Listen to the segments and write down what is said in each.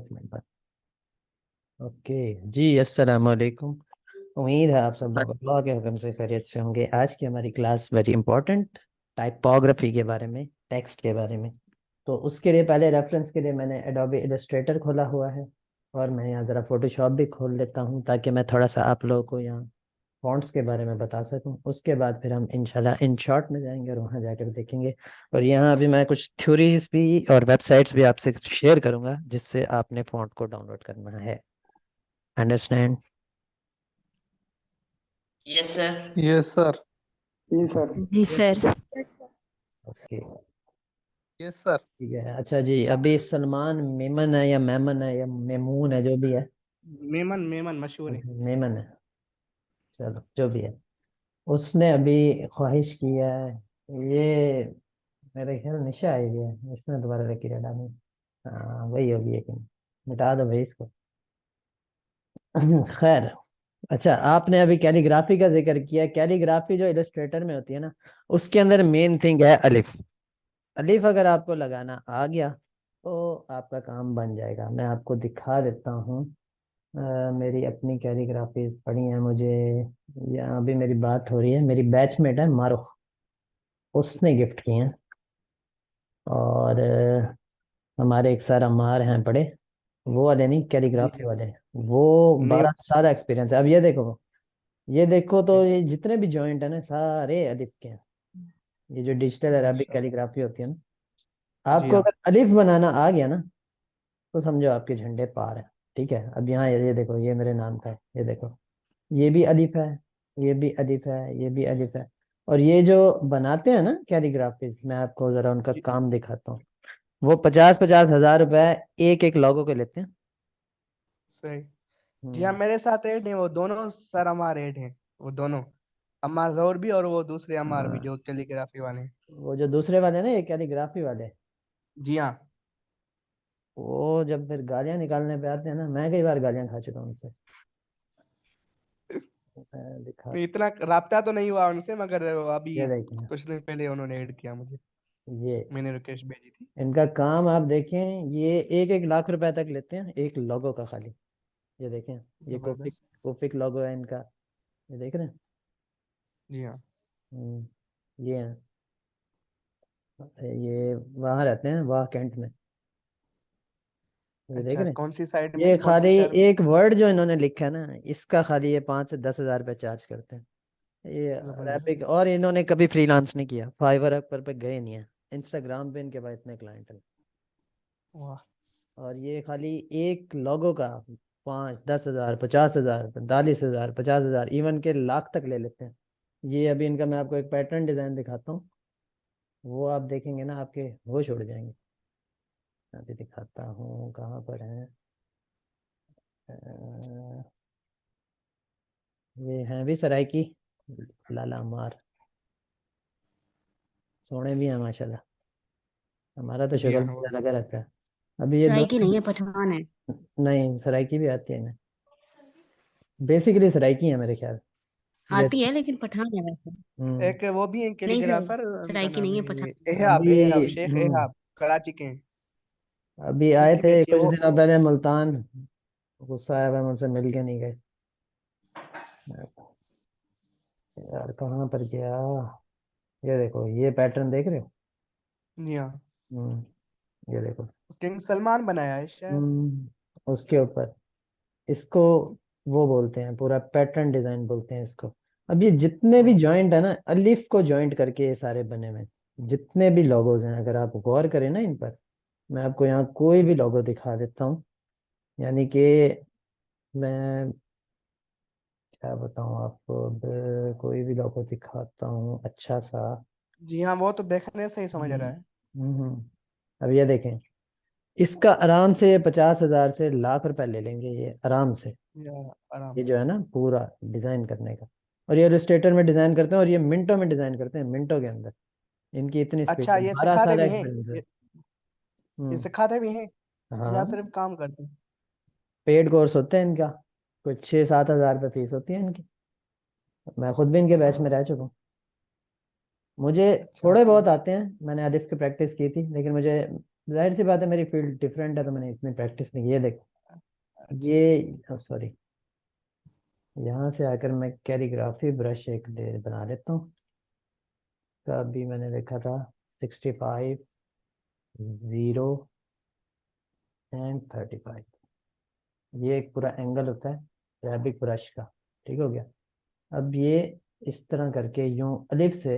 एक मिनट बाद। ओके जी, अस्सलाम वालेकुम। उम्मीद है आप सब लोग अल्लाह के हुक्म से खैरियत से होंगे। आज की हमारी क्लास वेरी इंपॉर्टेंट, टाइपोग्राफी के बारे में, टेक्स्ट के बारे में। तो उसके लिए पहले रेफरेंस के लिए मैंने एडोबी इलस्ट्रेटर खोला हुआ है, और मैं यहाँ ज़रा फोटोशॉप भी खोल लेता हूँ ताकि मैं थोड़ा सा आप लोगों को यहाँ फॉन्ट्स के बारे में बता सकूं। उसके बाद फिर हम इंशाल्लाह इन शॉर्ट में जाएंगे और वहाँ जाकर देखेंगे। और यहाँ अभी मैं कुछ थ्योरीज भी और वेबसाइट्स भी आपसे शेयर करूंगा जिससे आपने फॉन्ट को डाउनलोड करना है। Understand? Yes sir. Yes sir. जी सर। जी सर। Okay, yes sir. ठीक है। अच्छा जी, अभी सलमान मेमन है या मेमन है या मेमून है, जो भी है। मेमन मेमन मशहूर है। अच्छा, मेमन है। चलो, जो भी है, उसने अभी ख्वाहिश की है। ये मेरे ख्याल निशा आई है, इसने दोबारा रखी है डाली। हाँ, वही होगी, लेकिन मिटा दो भाई इसको। खैर, अच्छा, आपने अभी कैलीग्राफी का जिक्र किया। कैलीग्राफी जो इलस्ट्रेटर में होती है ना, उसके अंदर मेन थिंग है अलिफ। अलिफ अगर आपको लगाना आ गया तो आपका काम बन जाएगा। मैं आपको दिखा देता हूँ। मेरी अपनी कैलीग्राफीज पढ़ी हैं मुझे। यहाँ अभी मेरी बात हो रही है, मेरी बैचमेट है मारुख, उसने गिफ्ट की हैं। और हमारे एक सर अमार हैं पढ़े, वो वाले नहीं, जी कैलीग्राफी जी। वाले। वो नहीं 12 साल एक्सपीरियंस है। अब ये देखो, ये देखो, तो ये जितने भी जॉइंट है ना, सारे अलिफ के हैं। ये जो डिजिटल अरबिक माशा। कैलीग्राफी होती है ना, जी आपको हाँ। अगर अलिफ बनाना आ गया ना, तो समझो आपके झंडे पार है। ठीक है, अब यहाँ ये देखो, ये मेरे नाम का है, ये देखो, ये भी अलिफ है, ये भी अलिफ है, ये भी अलिफ है। और ये जो बनाते हैं ना कैलीग्राफी, मैं आपको जरा उनका जी काम दिखाता हूँ। वो 50-50 हज़ार रुपए एक एक लोगों के लेते हैं। सही। जी हाँ, हम्म, मेरे साथ ऐड हैं वो दोनों सर अमार ऐड हैं। वो दोनों अमार जौहर भी और वो दूसरे अमार भी हाँ, जो कैलीग्राफी वाले हैं। वो जो दूसरे वाले ना, ये कैलीग्राफी वाले, जी हाँ। वो जब फिर गालियां निकालने पे आते हैं ना, मैं कई बार गालियां खा चुका हूं उनसे। मैं दिखा, इतना राब्ता तो नहीं हुआ उनसे, मगर अभी ये देखें, कुछ दिन पहले उन्होंने ऐड किया मुझे। ये मैंने रिक्वेस्ट भेजी थी। इनका काम आप देखें। ये 1-1 लाख रुपए तक लेते हैं एक लोगो का खाली। ये देखें, ये कोफिक जबरदस्त। कोफिक लोगो है इनका। ये देख रहे हैं। जी हाँ। ये हैं, ये वहाँ रहते हैं, वाह कैंट में। ये देख अच्छा, रहे हैं। कौन सी साइड में, ये कौन सी खाली शहर में? एक वर्ड जो इन्होंने लिखा है ना, इसका खाली ये 5 से 10 हज़ार रुपये चार्ज करते हैं। ये जबरदस्त। अरेबिक, और इन्होंने कभी फ्रीलांस नहीं किया, फाइवर पर गए नहीं है। इंस्टाग्राम पे इनके पास इतने क्लाइंट हैं। वाह। और ये खाली एक लोगो का 5-10 हज़ार, 50 हज़ार, 45 हज़ार, 50 हज़ार, इवन के लाख तक ले लेते हैं। ये अभी इनका मैं आपको एक पैटर्न डिजाइन दिखाता हूँ, वो आप देखेंगे ना, आपके होश उड़ जाएंगे। अभी दिखाता हूँ, कहाँ पर है। अ, ये है भी सराय की, लाला मार, सोने भी है माशाल्लाह। हमारा तो जी शुक्र हाँ, वो गुजार भी। लगा रहता है। अभी ये दो, सराय की नहीं है, पठान है। नहीं, सराय की भी आती है ना, बेसिकली सराय की है मेरे ख्याल। आती जैसे, है लेकिन पठान है वैसे। हम्म, एक वो भी है नहीं सर, कैलीग्राफर, सराय उनका की नाम नहीं है, है पठान। एहाब, अभी, एहाब शेख एहाब, कराची के हैं। अभी आए उनकी भी थे अच्छी है कुछ वो। दिनों पहले मुल्तान। गुस्सा आया हुआ, मुझसे मिल के नहीं गए। यार कहाँ पर गया। ये देखो, ये पैटर्न देख रहे हो। जी हाँ। ये देखो। किंग सलमान बनाया है शायद। उसके ऊपर इसको वो बोलते हैं, पूरा पैटर्न डिजाइन बोलते हैं इसको। अब ये जितने भी वाह। जॉइंट है ना, अलिफ को जॉइंट करके ये सारे बने हुए हैं। जितने भी लोगोज हैं, अगर आप गौर करें ना इन पर, मैं आपको यहाँ कोई भी लोगो दिखा देता हूँ। यानी कि मैं क्या बताऊँ आपको, अब कोई भी लोगो दिखाता हूँ अच्छा सा। जी हाँ, वो तो देखने से ही समझ हम्म, रहा है। अब ये देखें, इसका आराम से 50 हज़ार से लाख रुपए ले लेंगे ये आराम से। या आराम ये से। जो है ना पूरा डिजाइन करने का। और ये इलस्ट्रेटर में डिजाइन करते हैं, और ये मिनटों में डिजाइन करते हैं, मिनटों के अंदर। इनकी इतनी स्पीड अच्छा, है, ये 12 साल सिखाते भी हैं? एक्सपीरियंस है। ये हम्म, सिखाते भी हैं या हाँ, सिर्फ काम करते हैं? पेड कोर्स होते हैं इनका। कुछ 6-7 हज़ार रुपये फीस होती है इनकी। मैं खुद भी इनके बैच में रह चुका हूँ। मुझे अच्छा। थोड़े बहुत आते हैं, मैंने अलिफ की प्रैक्टिस की थी, लेकिन मुझे जाहिर सी बात है मेरी फील्ड डिफरेंट है तो मैंने इतनी प्रैक्टिस नहीं की। ये देखो, ये सॉरी, यहाँ से आकर मैं कैलीग्राफी ब्रश एक बना लेता हूँ। तो अभी मैंने लिखा था 65, 0 एंड 35। ये एक पूरा एंगल होता है अरेबिक ब्रश का। ठीक हो गया। अब ये इस तरह करके यूं अलिफ से,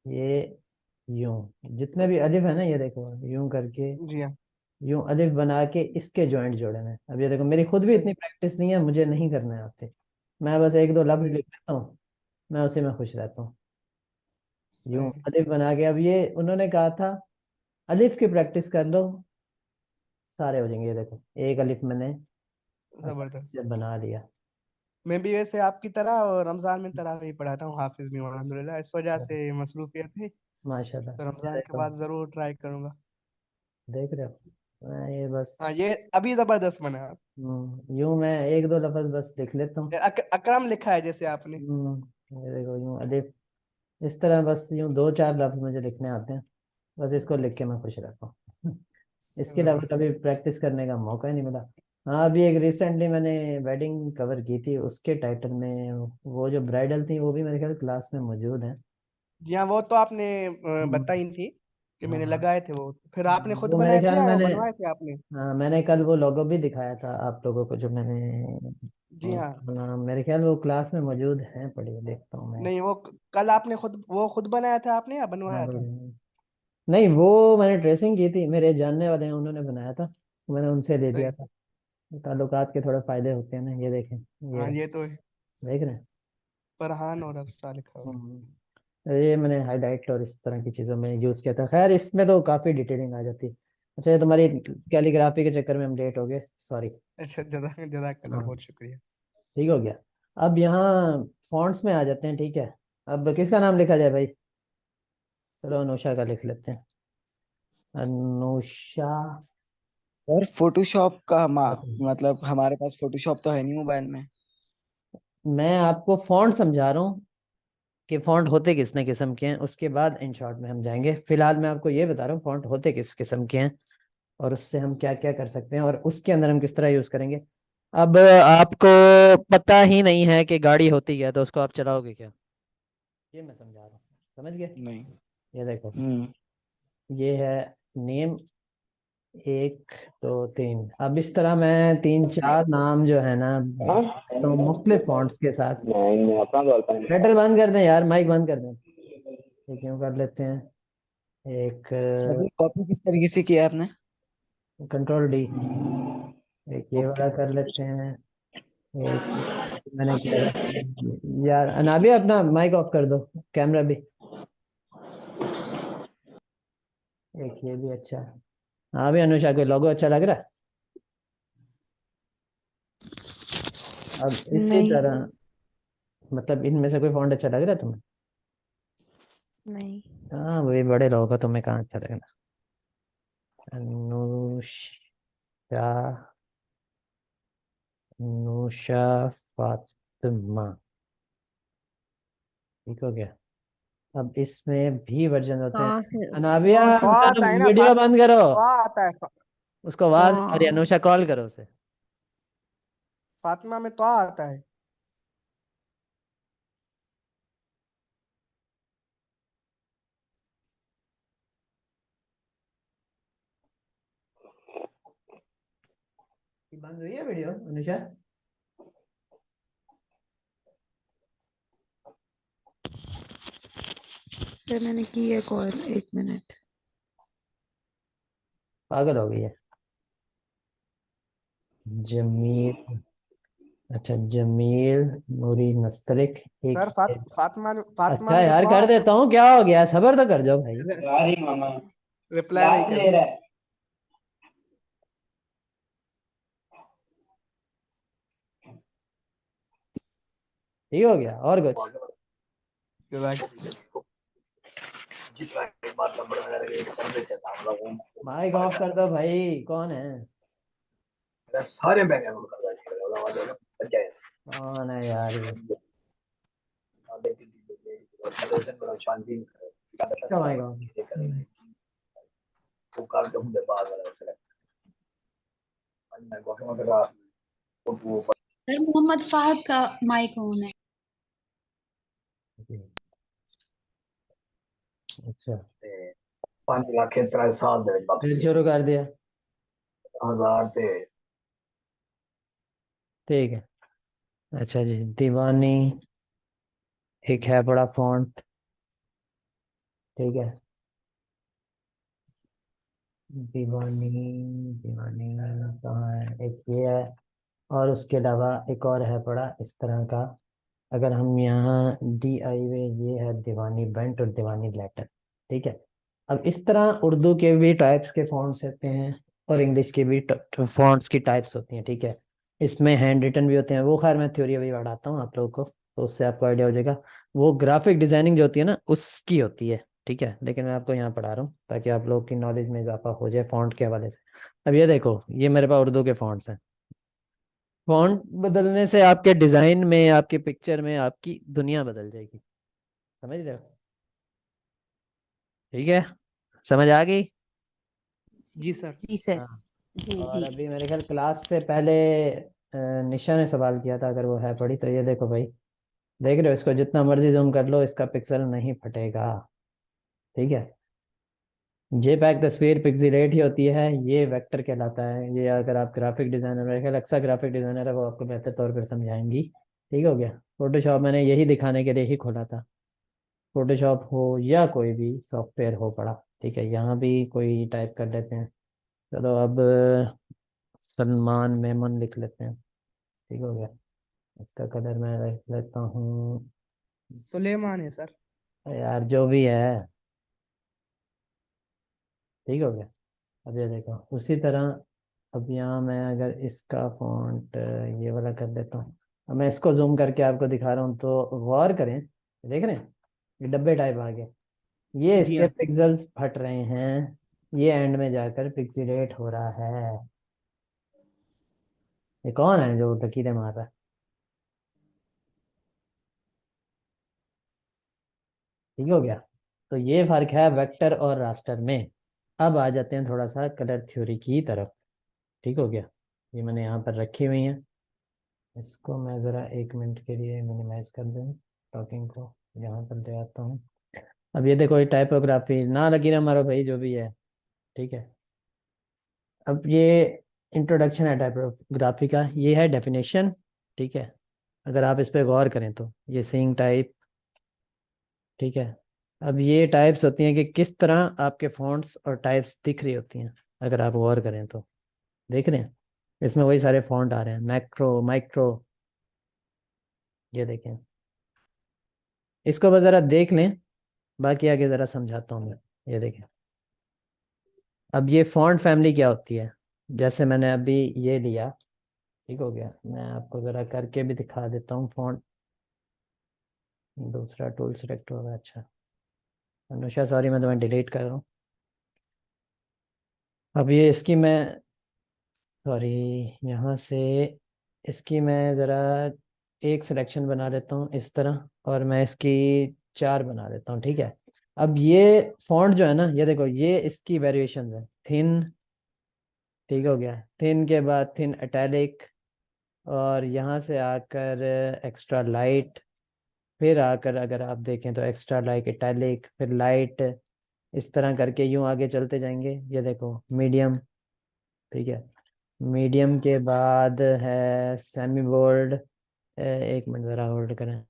ये यूं जितने भी अलिफ है ना, ये देखो यूं करके, जी हाँ, यूं अलिफ बना के इसके जॉइंट जोड़े हैं। अब ये देखो, मेरी खुद भी सही इतनी प्रैक्टिस नहीं है, मुझे नहीं करने आते। मैं बस एक दो लफ्ज सही लिख लेता हूँ, मैं उसी में खुश रहता हूँ। यूं सही। अलिफ बना के, अब ये उन्होंने कहा था अलिफ की प्रैक्टिस कर लो, सारे हो जाएंगे। ये देखो, एक अलिफ मैंने आसानी जबरदस्त। से बना लिया। मैं भी वैसे आपकी तरह और रमजान में तरावी पढ़ाता हूँ, हाफिज भी हूँ अल्हम्दुलिल्लाह। इस वजह से मसरूफियत है, माशाल्लाह, तो ये रमजान के देखो, बाद जरूर ट्राई करूंगा। देख रहे हो, मैं ये बस हाँ, ये अभी जबरदस्त बना। यूं मैं एक दो लफ्ज बस लिख लेता हूँ। अकरम लिखा है जैसे आपने। ये देखो यूं अलिफ, इस तरह बस यूं दो चार लफ्ज मुझे लिखने आते हैं, बस इसको लिख के मैं खुश रहता हूँ। इसके अलावा जबरदस्त। कभी प्रैक्टिस करने का मौका ही नहीं मिला। हाँ, अभी एक रिसेंटली मैंने वेडिंग कवर की थी, उसके टाइटल में वो जो ब्राइडल थी वो भी मेरे ख्याल क्लास में मौजूद है। जी हाँ, वो तो आपने हम्म, बताई थी कि मैंने हाँ, लगाए थे वो। फिर आपने खुद वो मेरे बनाए थे ख्याल या मैंने, बनवाए थे आपने? हाँ मैंने कल वो लोगो भी दिखाया था आप लोगों को जो मैंने, जी हाँ। मेरे ख्याल वो क्लास में मौजूद है, पढ़िए देखता हूँ मैं। नहीं, वो कल आपने खुद बनाया था आपने या हाँ, बनवाया था? नहीं वो मैंने ड्रेसिंग की थी, मेरे जानने वाले हैं, उन्होंने बनाया था, मैंने उनसे ले लिया सही। था। ताल्लुकात के थोड़े फायदे होते हैं ना। ये देखें, ये हाँ, रहा, ये तो है। देख रहे हैं। फरहान और अफसा लिखा हुआ है। ये मैंने हाईलाइट और इस तरह की चीज़ों में यूज़ किया था। खैर इसमें तो काफ़ी डिटेलिंग आ जाती। अच्छा, ये तुम्हारी कैलीग्राफी के चक्कर में हम लेट हो गए, सॉरी। अच्छा, जज़ाकल्लाह, हाँ, बहुत शुक्रिया। ठीक हो गया। अब यहाँ फॉन्ट्स में आ जाते हैं, ठीक है। अब किसका नाम लिखा जाए भाई? चलो अनुषा का लिख लेते हैं, अनुषा। सर फोटोशॉप का मतलब हमारे पास फोटोशॉप तो है नहीं मोबाइल में। मैं आपको फॉन्ट समझा रहा हूँ कि फॉन्ट होते किसने किस्म के हैं, उसके बाद इन शॉर्ट में हम जाएंगे। फिलहाल मैं आपको ये बता रहा हूँ फॉन्ट होते किस किस्म के हैं और उससे हम क्या क्या कर सकते हैं और उसके अंदर हम किस तरह यूज करेंगे। अब आपको पता ही नहीं है कि गाड़ी होती क्या है, तो उसको आप चलाओगे क्या? ये मैं समझा रहा हूँ, समझ गए? नहीं। ये देखो, हम्म। ये है नेम, एक दो तीन। अब इस तरह मैं तीन चार नाम जो है ना, तो मुख्तलिफ फॉन्ट्स के साथ। लेटर बंद कर दें यार, माइक बंद कर दें। ये क्यों कर लेते हैं, एक सर ये कॉपी किस तरीके से किया है आपने? कंट्रोल डी, एक ये ओके। वाला कर लेते हैं, एक मैंने किया था। यार अनाबी अपना माइक ऑफ कर दो, कैमरा भी। एक ये भी अच्छा है। हाँ भी अनुषा, कोई लोगो अच्छा लग रहा है? अब इसी नहीं तरह, मतलब इनमें से कोई फॉन्ट अच्छा लग रहा है तुम्हें? नहीं। हाँ, वही बड़े लोगों का तुम्हें कहाँ अच्छा लगना। अनुषा, अनुषा फातिमा, ठीक हो गया। अब इसमें भी वर्जन होते हैं। अनाबिया, तो से तो आता है ना, वीडियो बंद करो, तो आता है उसको तो आवाज आ रही है। अनुषा कॉल करो उसे। फातिमा में तो आता है। बंद हुई है वीडियो अनुषा? फिर मैंने की है कॉल, 1 मिनट। पागल हो गई है। जमील, अच्छा जमील नूरी नस्तलिक, सर, एक फातिमा अच्छा में तो यार, कर आता देता हूँ, क्या हो गया, सबर तो कर जाओ भाई। है। रिप्लाई नहीं कर रहा। ठीक हो गया, और कुछ? जज़ाक- माइक ऑफ कर दो भाई, कौन है? कौन है यार ये? क्या mic off? Sir Mohammed Fahad का माइक ऑन है। जी, अच्छा फिर शुरू कर दिया। ठीक है, अच्छा जी, दीवानी एक है बड़ा फॉन्ट, ठीक है। दीवानी, दीवानी कहाँ है, एक ये है, और उसके अलावा एक और है बड़ा इस तरह का। अगर हम यहाँ DI में, ये है दीवानी बेंट और दीवानी लेटर, ठीक है। अब इस तरह उर्दू के भी टाइप्स के फॉन्ट्स होते हैं और इंग्लिश के भी फॉन्ट्स की टाइप्स होती हैं, ठीक है। इसमें हैंड रिटन भी होते हैं, वो खैर मैं थ्योरी अभी पढ़ाता हूँ आप लोगों को, तो उससे आपको आइडिया हो जाएगा। वो ग्राफिक डिजाइनिंग जो होती है ना, उसकी होती है, ठीक है। लेकिन मैं आपको यहाँ पढ़ा रहा हूँ ताकि आप लोगों की नॉलेज में इजाफा हो जाए फॉन्ट के हवाले से। अब ये देखो, ये मेरे पास उर्दू के फॉन्ट्स हैं। फॉन्ट बदलने से आपके डिजाइन में, आपके पिक्चर में, आपकी दुनिया बदल जाएगी, समझ रहे हो? ठीक है, समझ आ गई? जी सर। जी सर। हाँ। जी और जी। अभी मेरे ख्याल क्लास से पहले निशा ने सवाल किया था, अगर वो है पढ़ी तो ये देखो भाई, देख रहे हो, इसको जितना मर्जी जूम कर लो, इसका पिक्सल नहीं फटेगा, ठीक है। जेपैग तस्वीर पिक्सेलेट ही होती है, ये वेक्टर कहलाता है। ये अगर आप ग्राफिक डिजाइनर, मेरे ख्याल अक्सर ग्राफिक डिजाइनर है, वो आपको बेहतर तौर पर समझाएंगी। ठीक हो गया। फोटोशॉप मैंने यही दिखाने के लिए ही खोला था, फोटोशॉप हो या कोई भी सॉफ्टवेयर हो पड़ा, ठीक है। यहाँ भी कोई टाइप कर लेते हैं, चलो अब सलमान मेमन लिख लेते हैं, ठीक हो गया। इसका कलर मैं रख लेता हूँ, सुलेमान है सर। यार जो भी है, ठीक हो गया। अब ये देखो उसी तरह, अब यहाँ मैं अगर इसका फॉन्ट ये वाला कर देता हूँ, अब मैं इसको जूम करके आपको दिखा रहा हूँ, तो गौर करें, देख रहे हैं ये डब्बे टाइप आ गए, ये जी इसके हाँ। पिक्सल्स फट रहे हैं, ये एंड में जाकर पिक्सेलेट हो रहा है। ये कौन है जो लकीरें मार रहा है? ठीक हो गया। तो ये फर्क है वेक्टर और रास्टर में। अब आ जाते हैं थोड़ा सा कलर थ्योरी की तरफ, ठीक हो गया। ये मैंने यहाँ पर रखी हुई है, इसको मैं ज़रा 1 मिनट के लिए मिनिमाइज कर दूँ, टॉकिंग को यहाँ पर ले आता हूँ। अब ये देखो, ये टाइपोग्राफी ना लकीरें मारो भाई, जो भी है, ठीक है। अब ये इंट्रोडक्शन है टाइपोग्राफी का, ये है डेफिनेशन, ठीक है। अगर आप इस पर गौर करें तो ये सीइंग टाइप, ठीक है। अब ये टाइप्स होती हैं कि किस तरह आपके फॉन्ट्स और टाइप्स दिख रही होती हैं, अगर आप गौर करें तो। देख रहे हैं, इसमें वही सारे फॉन्ट आ रहे हैं, मैक्रो, माइक्रो, ये देखें। इसको बस ज़रा देख लें, बाकी आगे ज़रा समझाता हूँ मैं। ये देखें, अब ये फॉन्ट फैमिली क्या होती है, जैसे मैंने अभी ये लिया, ठीक हो गया। मैं आपको ज़रा करके भी दिखा देता हूँ फॉन्ट, दूसरा टूल सेलेक्ट होगा, अच्छा। अनुषा सॉरी, मैं तुम्हें डिलीट कर रहा हूँ। अब ये इसकी मैं, सॉरी, यहाँ से इसकी मैं ज़रा एक सिलेक्शन बना लेता हूँ इस तरह, और मैं इसकी 4 बना देता हूँ, ठीक है। अब ये फॉन्ट जो है ना, ये देखो, ये इसकी वेरिएशन है, थिन, ठीक हो गया। थिन के बाद थिन इटैलिक, और यहाँ से आकर एक्स्ट्रा लाइट, फिर आकर अगर आप देखें तो एक्स्ट्रा लाइट, इटैलिक, फिर लाइट, इस तरह करके यूं आगे चलते जाएंगे। ये देखो मीडियम, ठीक है। मीडियम के बाद है सेमी बोल्ड, 1 मिनट ज़रा होल्ड करें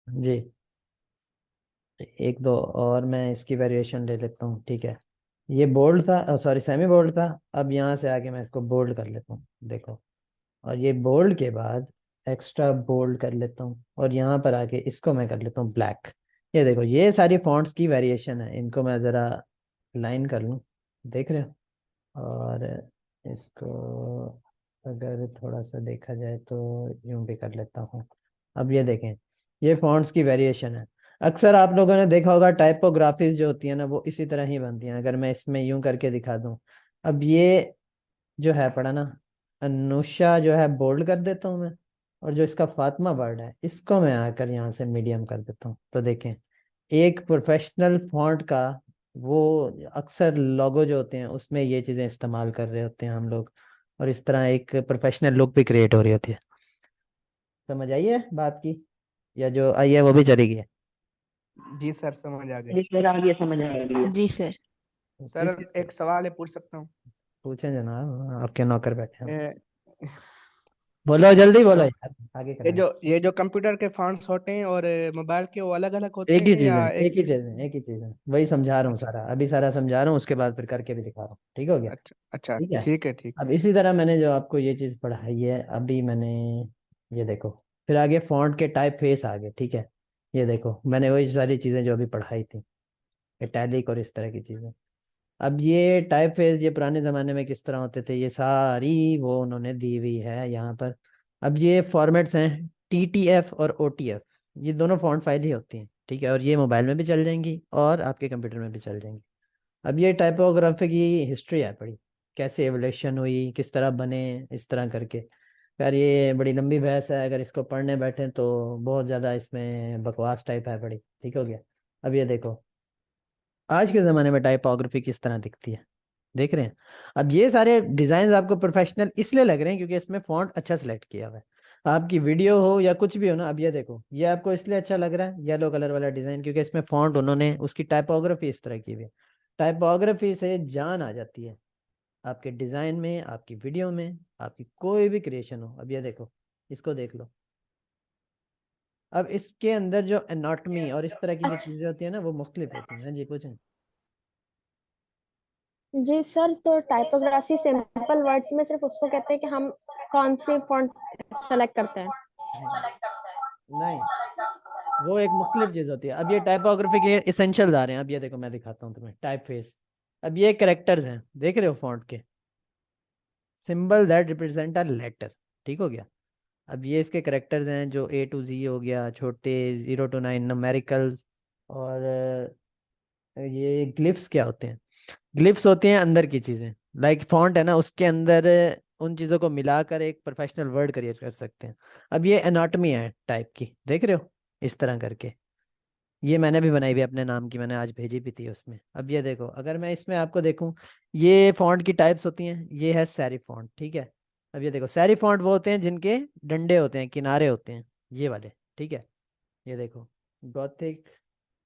जी, एक दो और मैं इसकी वेरिएशन ले लेता हूँ, ठीक है। ये बोल्ड था, सॉरी सेमी बोल्ड था, अब यहाँ से आके मैं इसको बोल्ड कर लेता हूँ, देखो। और ये बोल्ड के बाद एक्स्ट्रा बोल्ड कर लेता हूँ, और यहाँ पर आके इसको मैं कर लेता हूँ ब्लैक। ये देखो, ये सारी फॉन्ट्स की वेरिएशन है, इनको मैं ज़रा लाइन कर लूँ, देख रहे हो। और इसको अगर थोड़ा सा देखा जाए तो यूं भी कर लेता हूँ। अब ये देखें, ये फॉन्ट्स की वेरिएशन है। अक्सर आप लोगों ने देखा होगा टाइपोग्राफीज जो होती है ना, वो इसी तरह ही बनती हैं। अगर मैं इसमें यूं करके दिखा दूं, अब ये जो है पढ़ा ना, अनुषा जो है बोल्ड कर देता हूँ मैं, और जो इसका फातिमा वर्ड है, इसको मैं आकर यहाँ से मीडियम कर देता हूँ, तो देखें एक प्रोफेशनल फॉन्ट का वो अक्सर लोगो जो होते हैं उसमें ये चीजें इस्तेमाल कर रहे होते हैं हम लोग, और इस तरह एक प्रोफेशनल लुक भी क्रिएट हो रही होती है। समझ आई है बात की, या जो आई है वो भी चली गई है? जी सर, समझ आ गई। जी सर, आ गया, समझ आ गया। जी सर। सर किस एक सवाल है, पूछ सकता हूँ? पूछें जनाब, आपके नौकर बैठे हैं। ए, बोलो जल्दी बोलो अ, यार, आगे ये कराएं। जो कंप्यूटर के फॉन्ट्स होते हैं और मोबाइल के, वो अलग अलग होते एक ही हैं चीज है, या एक? एक ही चीज है, एक ही चीज है, वही समझा रहा हूँ अच्छा सारा, अभी सारा समझा रहा हूँ, उसके बाद फिर करके भी दिखा रहा हूँ, ठीक हो गया? अच्छा अच्छा, ठीक है। ठीक है ठीक अब है। इसी तरह मैंने जो आपको ये चीज पढ़ाई है अभी मैंने, ये देखो, फिर आगे फॉन्ट के टाइप फेस आ गए, ठीक है। ये देखो मैंने वही सारी चीजें जो अभी पढ़ाई थी, इटैलिक और इस तरह की चीजें। अब ये टाइप फेस ये पुराने जमाने में किस तरह होते थे, ये सारी वो उन्होंने दी हुई है यहाँ पर। अब ये फॉर्मेट्स हैं, TTF और OTF, ये दोनों फॉन्ट फाइल ही होती हैं, ठीक है, और ये मोबाइल में भी चल जाएंगी और आपके कंप्यूटर में भी चल जाएंगी। अब ये टाइपोग्राफी की हिस्ट्री है बड़ी, कैसे एवोल्यूशन हुई, किस तरह बने, इस तरह करके। यार ये बड़ी लंबी बहस है, अगर इसको पढ़ने बैठे तो बहुत ज़्यादा इसमें बकवास टाइप है बड़ी, ठीक हो गया। अब ये देखो आज के ज़माने में टाइपोग्राफी किस तरह दिखती है, देख रहे हैं? अब ये सारे डिजाइन आपको प्रोफेशनल इसलिए लग रहे हैं क्योंकि इसमें फॉन्ट अच्छा सेलेक्ट किया हुआ है। आपकी वीडियो हो या कुछ भी हो ना, अब ये देखो ये आपको इसलिए अच्छा लग रहा है येलो कलर वाला डिजाइन क्योंकि इसमें फॉन्ट उन्होंने उसकी टाइपोग्राफी इस तरह की हुई है। टाइपोग्राफी से जान आ जाती है आपके डिजाइन में, आपकी वीडियो में, आपकी कोई भी क्रिएशन हो। अब ये देखो, इसको देख लो। अब इसके अंदर जो एनाटॉमी और इस तरह की जो चीजें होती है ना वो मुख्तलिफ होती हैं। जी पूछें। जी सर, तो टाइपोग्राफी सिंपल वर्ड्स में सिर्फ उसको कहते हैं कि हम कौन सी फॉन्ट सेलेक्ट करते हैं। नहीं, वो एक मुख्तलिफ चीज होती है। अब ये टाइपोग्राफी के इसेंशियल्स आ रहे हैं। अब ये देखो मैं दिखाता हूँ तुम्हें टाइप फेस। अब ये कैरेक्टर्स हैं, देख रहे हो फॉन्ट के, symbol that represent a letter, ठीक हो गया। अब ये इसके करेक्टर्स हैं जो A to Z हो गया, छोटे 0 to 9 न्यूमेरिकल्स, और ये ग्लिफ्स क्या होते हैं? ग्लिफ्स होते हैं अंदर की चीजें, लाइक फॉन्ट है ना उसके अंदर उन चीजों को मिलाकर एक प्रोफेशनल वर्ड क्रिएट कर सकते हैं। अब ये एनाटॉमी है टाइप की, देख रहे हो इस तरह करके। ये मैंने भी बनाई हुई है अपने नाम की, मैंने आज भेजी भी थी उसमें। अब ये देखो अगर मैं इसमें आपको देखूं, ये फॉन्ट की टाइप्स होती हैं, ये है सेरिफ फॉन्ट, ठीक है। अब ये देखो सेरिफ फॉन्ट वो होते हैं जिनके डंडे होते हैं, किनारे होते हैं, ये वाले, ठीक है। ये देखो गॉथिक,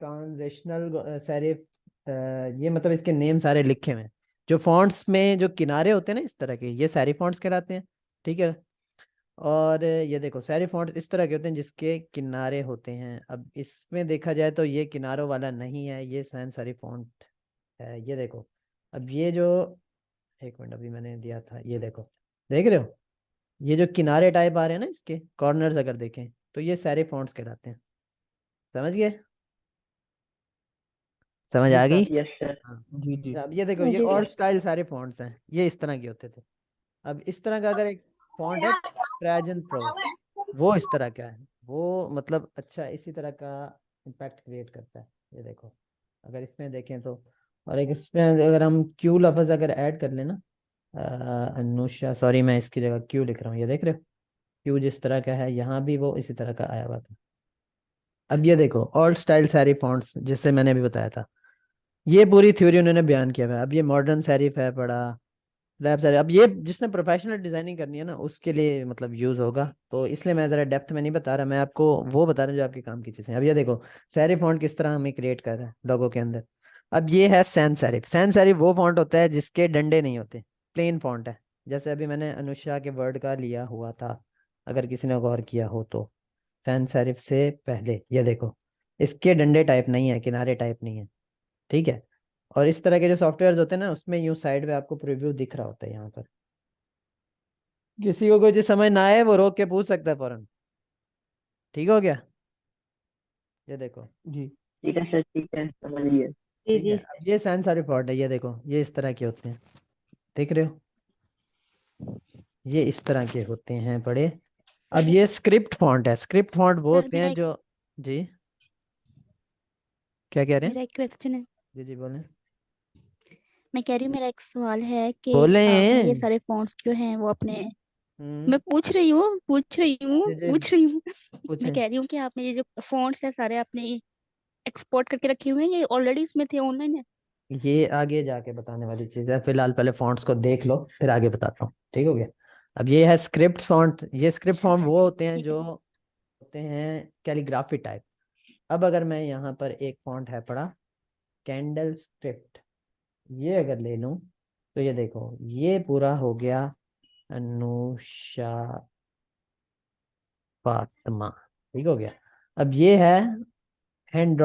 ट्रांजिशनल सेरिफ, ये मतलब इसके नेम सारे लिखे हुए हैं। जो फॉन्ट्स में जो किनारे होते हैं ना इस तरह के, ये सेरिफ फॉन्ट्स कहलाते हैं, ठीक है। और ये देखो सारे फॉन्ट इस तरह के होते हैं जिसके किनारे होते हैं। अब इसमें देखा जाए तो ये किनारों वाला नहीं है, ये सैन सारी फॉन्ट है। ये देखो अब ये जो, एक मिनट अभी मैंने दिया था, ये देखो देख रहे हो, ये जो किनारे टाइप आ रहे हैं ना इसके कॉर्नर्स अगर देखें तो ये सारे फॉन्ट्स कहलाते हैं। समझ गए? समझ जी आ गई? सर। Yes sir. हाँ। जी जी। अब ये देखो ये जी और सर। स्टाइल सारे फॉन्ट्स हैं, ये इस तरह के होते थे। अब इस तरह का अगर एक फॉन्ट है ट्राजन प्रो, वो इस तरह का है, वो मतलब अच्छा इसी तरह का इम्पैक्ट क्रिएट करता है। ये देखो अगर इसमें देखें तो, और एक इसमें अगर हम क्यू लफ्ज अगर ऐड कर लेना, अनुषा, सॉरी मैं इसकी जगह क्यू लिख रहा हूँ, ये देख रहे हो क्यू जिस तरह का है यहाँ भी वो इसी तरह का आया हुआ था। अब ये देखो ऑल स्टाइल सारी फॉन्ट्स जैसे मैंने अभी बताया था, ये पूरी थ्योरी उन्होंने बयान किया हुआ है। अब ये मॉडर्न सेरिफ है बड़ा, लैब सारे, अब ये जिसने प्रोफेशनल डिजाइनिंग करनी है ना उसके लिए मतलब यूज होगा, तो इसलिए मैं जरा डेप्थ में नहीं बता रहा, मैं आपको वो बता रहा हूँ जो आपके काम की चीजें हैं। अब ये देखो सेरिफ फॉन्ट किस तरह हमें क्रिएट कर रहा है लोगों के अंदर। अब ये है सैन सेरिफ। सैन सेरिफ वो फॉन्ट होता है जिसके डंडे नहीं होते, प्लेन फॉन्ट है, जैसे अभी मैंने अनुषा के वर्ड का लिया हुआ था, अगर किसी ने गौर किया हो तो। सैन सेरिफ से पहले ये देखो इसके डंडे टाइप नहीं है, किनारे टाइप नहीं है, ठीक है। और इस तरह के जो सॉफ्टवेयर होते हैं ना उसमें यूं साइड में आपको प्रीव्यू दिख रहा होता है यहाँ पर। किसी को कोई चीज समझ ना आए वो रोक के पूछ सकता है फौरन, ठीक हो गया? ये देखो, जी ठीक है सर, ठीक है, समझ गए। जी ठीक है। जी। अब ये सैन सारी फॉन्ट है, ये देखो ये इस तरह के होते हैं, देख रहे हो ये इस तरह के होते हैं बड़े। अब ये स्क्रिप्ट फॉन्ट है। स्क्रिप्ट फॉन्ट वो सर होते हैं जो, जी क्या कह रहे हैं? मेरा एक क्वेश्चन है। जी जी बोलें। मैं कह रही हूँ, मेरा एक सवाल है कि आपने ये बोलें। सारे फॉन्ट्स जो हैं वो अपने, हम्म। मैं पूछ रही हूँ पूछ रही हूँ जी जी पूछ रही हूँ मैं पूछें। कह रही हूँ कि आपने ये जो फॉन्ट्स है सारे आपने एक्सपोर्ट करके रखे हुए हैं, ये ऑलरेडी इसमें थे, ऑनलाइन है? ये आगे जाके बताने वाली चीज है, फिलहाल पहले फॉन्ट्स को देख लो फिर आगे बताता हूँ, ठीक हो गया। अब ये है स्क्रिप्ट फॉन्ट। ये स्क्रिप्ट फॉन्ट वो होते हैं ठीक जो है। होते हैं कैलीग्राफी टाइप। अब अगर मैं यहाँ पर एक फॉन्ट है पड़ा कैंडल स्क्रिप्ट, ये अगर ले लूं तो ये देखो ये पूरा हो गया अनुषा फातिमा, ठीक हो गया। अब ये है हैंड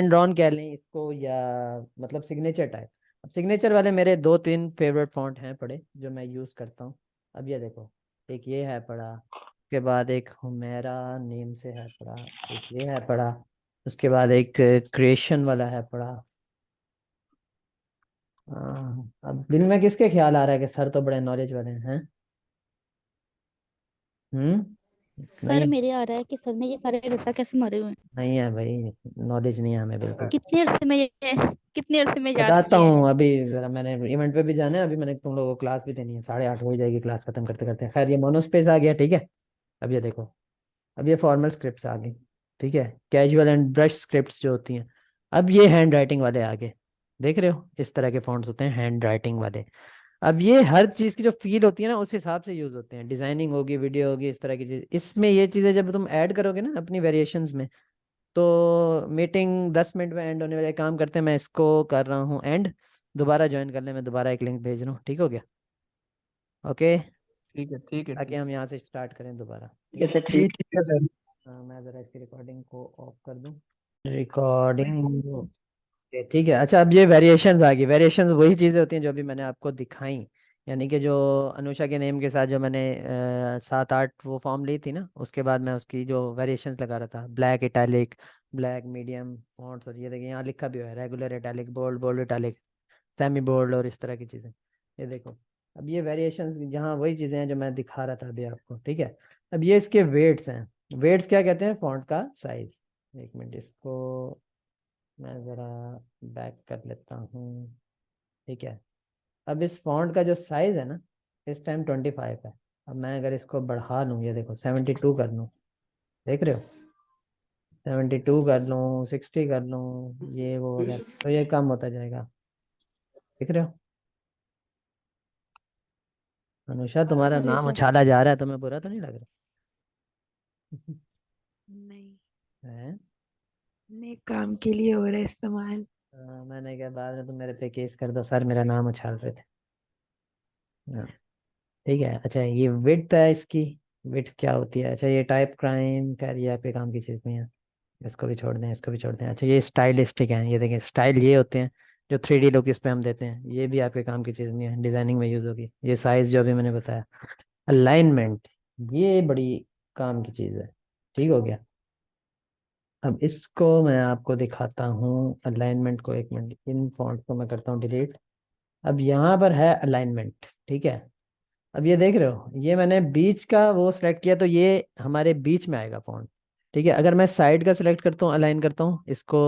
ड्रॉन कह लें इसको, या मतलब सिग्नेचर टाइप। अब सिग्नेचर वाले मेरे 2-3 फेवरेट फॉन्ट हैं पड़े जो मैं यूज करता हूँ। अब ये देखो एक ये है पड़ा, उसके बाद एक हुमेरा नेम से है पड़ा, एक ये है पड़ा, उसके बाद एक क्रिएशन वाला है पड़ा। अब दिन में किसके ख्याल आ रहा है कि सर तो बड़े नॉलेज वाले हैं? सर नहीं, मेरे आ रहा है कि सर ने ये सारे रट्टा कैसे मारे हुए हैं? नहीं है भाई, नॉलेज नहीं है हमें बिल्कुल। कितने अरसे में याद बताता किए हैं? हूँ अभी, जरा मैंने इवेंट पे भी जाना है, अभी मैंने तुम लोगों को क्लास भी देनी है, 8:30 हो ही जाएगी क्लास खत्म करते करते। खैर ये मोनोस्पेस आ गया, ठीक है। अब ये देखो, अब ये फॉर्मल स्क्रिप्ट्स आ गई, ठीक है। कैजुअल एंड ब्रश स्क्रिप्ट्स जो होती हैं। अब ये हैंड राइटिंग वाले आ गए, देख रहे हो इस तरह के फॉन्ट्स होते हैं हैंड राइटिंग वाले। अब ये हर चीज़ की जो फील होती है ना उस हिसाब से यूज होते हैं, डिजाइनिंग होगी, वीडियो होगी, इस तरह की चीज़। इसमें ये चीज़ें जब तुम ऐड करोगे ना अपनी वेरिएशंस में, तो मीटिंग 10 मिनट में एंड होने वाले काम करते हैं, मैं इसको कर रहा हूँ एंड। दोबारा ज्वाइन कर ले, मैं दोबारा एक लिंक भेज रहा हूँ, ठीक हो गया। ओके, ठीक है, ठीक है, ताकि ठीक हम यहाँ से स्टार्ट करें दोबारा। ठीक है सर, जी ठीक। ठीक है सर। मैं ज़रा इसकी रिकॉर्डिंग को ऑफ कर दूँ। रिकॉर्डिंग, ठीक है। अच्छा, अब ये वेरिएशंस आ गई। वेरिएशंस वही चीज़ें होती हैं जो अभी मैंने आपको दिखाई, यानी कि जो अनुषा के नेम के साथ जो मैंने 7-8 वो फॉर्म ली थी ना, उसके बाद मैं उसकी जो वेरिएशंस लगा रहा था, black italic, black medium fonts, और ये देखिए यहाँ लिखा भी हुआ है regular italic, bold, bold italic, semi bold और इस तरह की चीज़ें। ये देखो, अब ये वेरिएशंस यहाँ वही चीज़ें हैं जो मैं दिखा रहा था अभी आपको, ठीक है। अब ये इसके वेट्स हैं। वेट्स क्या कहते हैं? फॉन्ट का साइज। एक मिनट, इसको मैं ज़रा बैक कर लेता हूँ, ठीक है। अब इस फॉन्ट का जो साइज है ना, इस टाइम 25 है। अब मैं अगर इसको बढ़ा लूँ, ये देखो 72 कर लूँ, देख रहे हो, 72 कर लूँ, 60 कर लूँ, ये वो वगैरह, तो ये कम होता जाएगा, देख रहे हो। अनुषा तुम्हारा जी नाम सर। उछाला जा रहा है, तुम्हें बुरा तो नहीं लग रहा? नहीं, है? नेक काम के लिए हो रहा है इस्तेमाल। मैंने कहा बाद में तुम मेरे पे केस कर दो, सर मेरा नाम उछाल रहे थे। हाँ, ठीक है। अच्छा, ये विड्थ है इसकी, विड्थ क्या होती है? अच्छा, ये टाइप क्राइम, खैर ये आपके काम की चीज़ नहीं है, इसको भी छोड़ दें, इसको भी छोड़ दें। अच्छा, ये स्टाइलिस्टिक हैं, ये देखें स्टाइल ये होते हैं जो 3D लुक इस पे हम देते हैं, ये भी आपके काम की चीज़ नहीं है, डिजाइनिंग में यूज़ होगी। ये साइज जो अभी मैंने बताया, अलाइनमेंट, ये बड़ी काम की चीज़ है, ठीक हो गया। अब इसको मैं आपको दिखाता हूँ अलाइनमेंट को, एक मिनट, इन फॉन्ट को मैं करता हूँ डिलीट। अब यहाँ पर है अलाइनमेंट, ठीक है। अब ये देख रहे हो, ये मैंने बीच का वो सिलेक्ट किया तो ये हमारे बीच में आएगा फॉन्ट, ठीक है। अगर मैं साइड का सिलेक्ट करता हूँ, अलाइन करता हूँ इसको,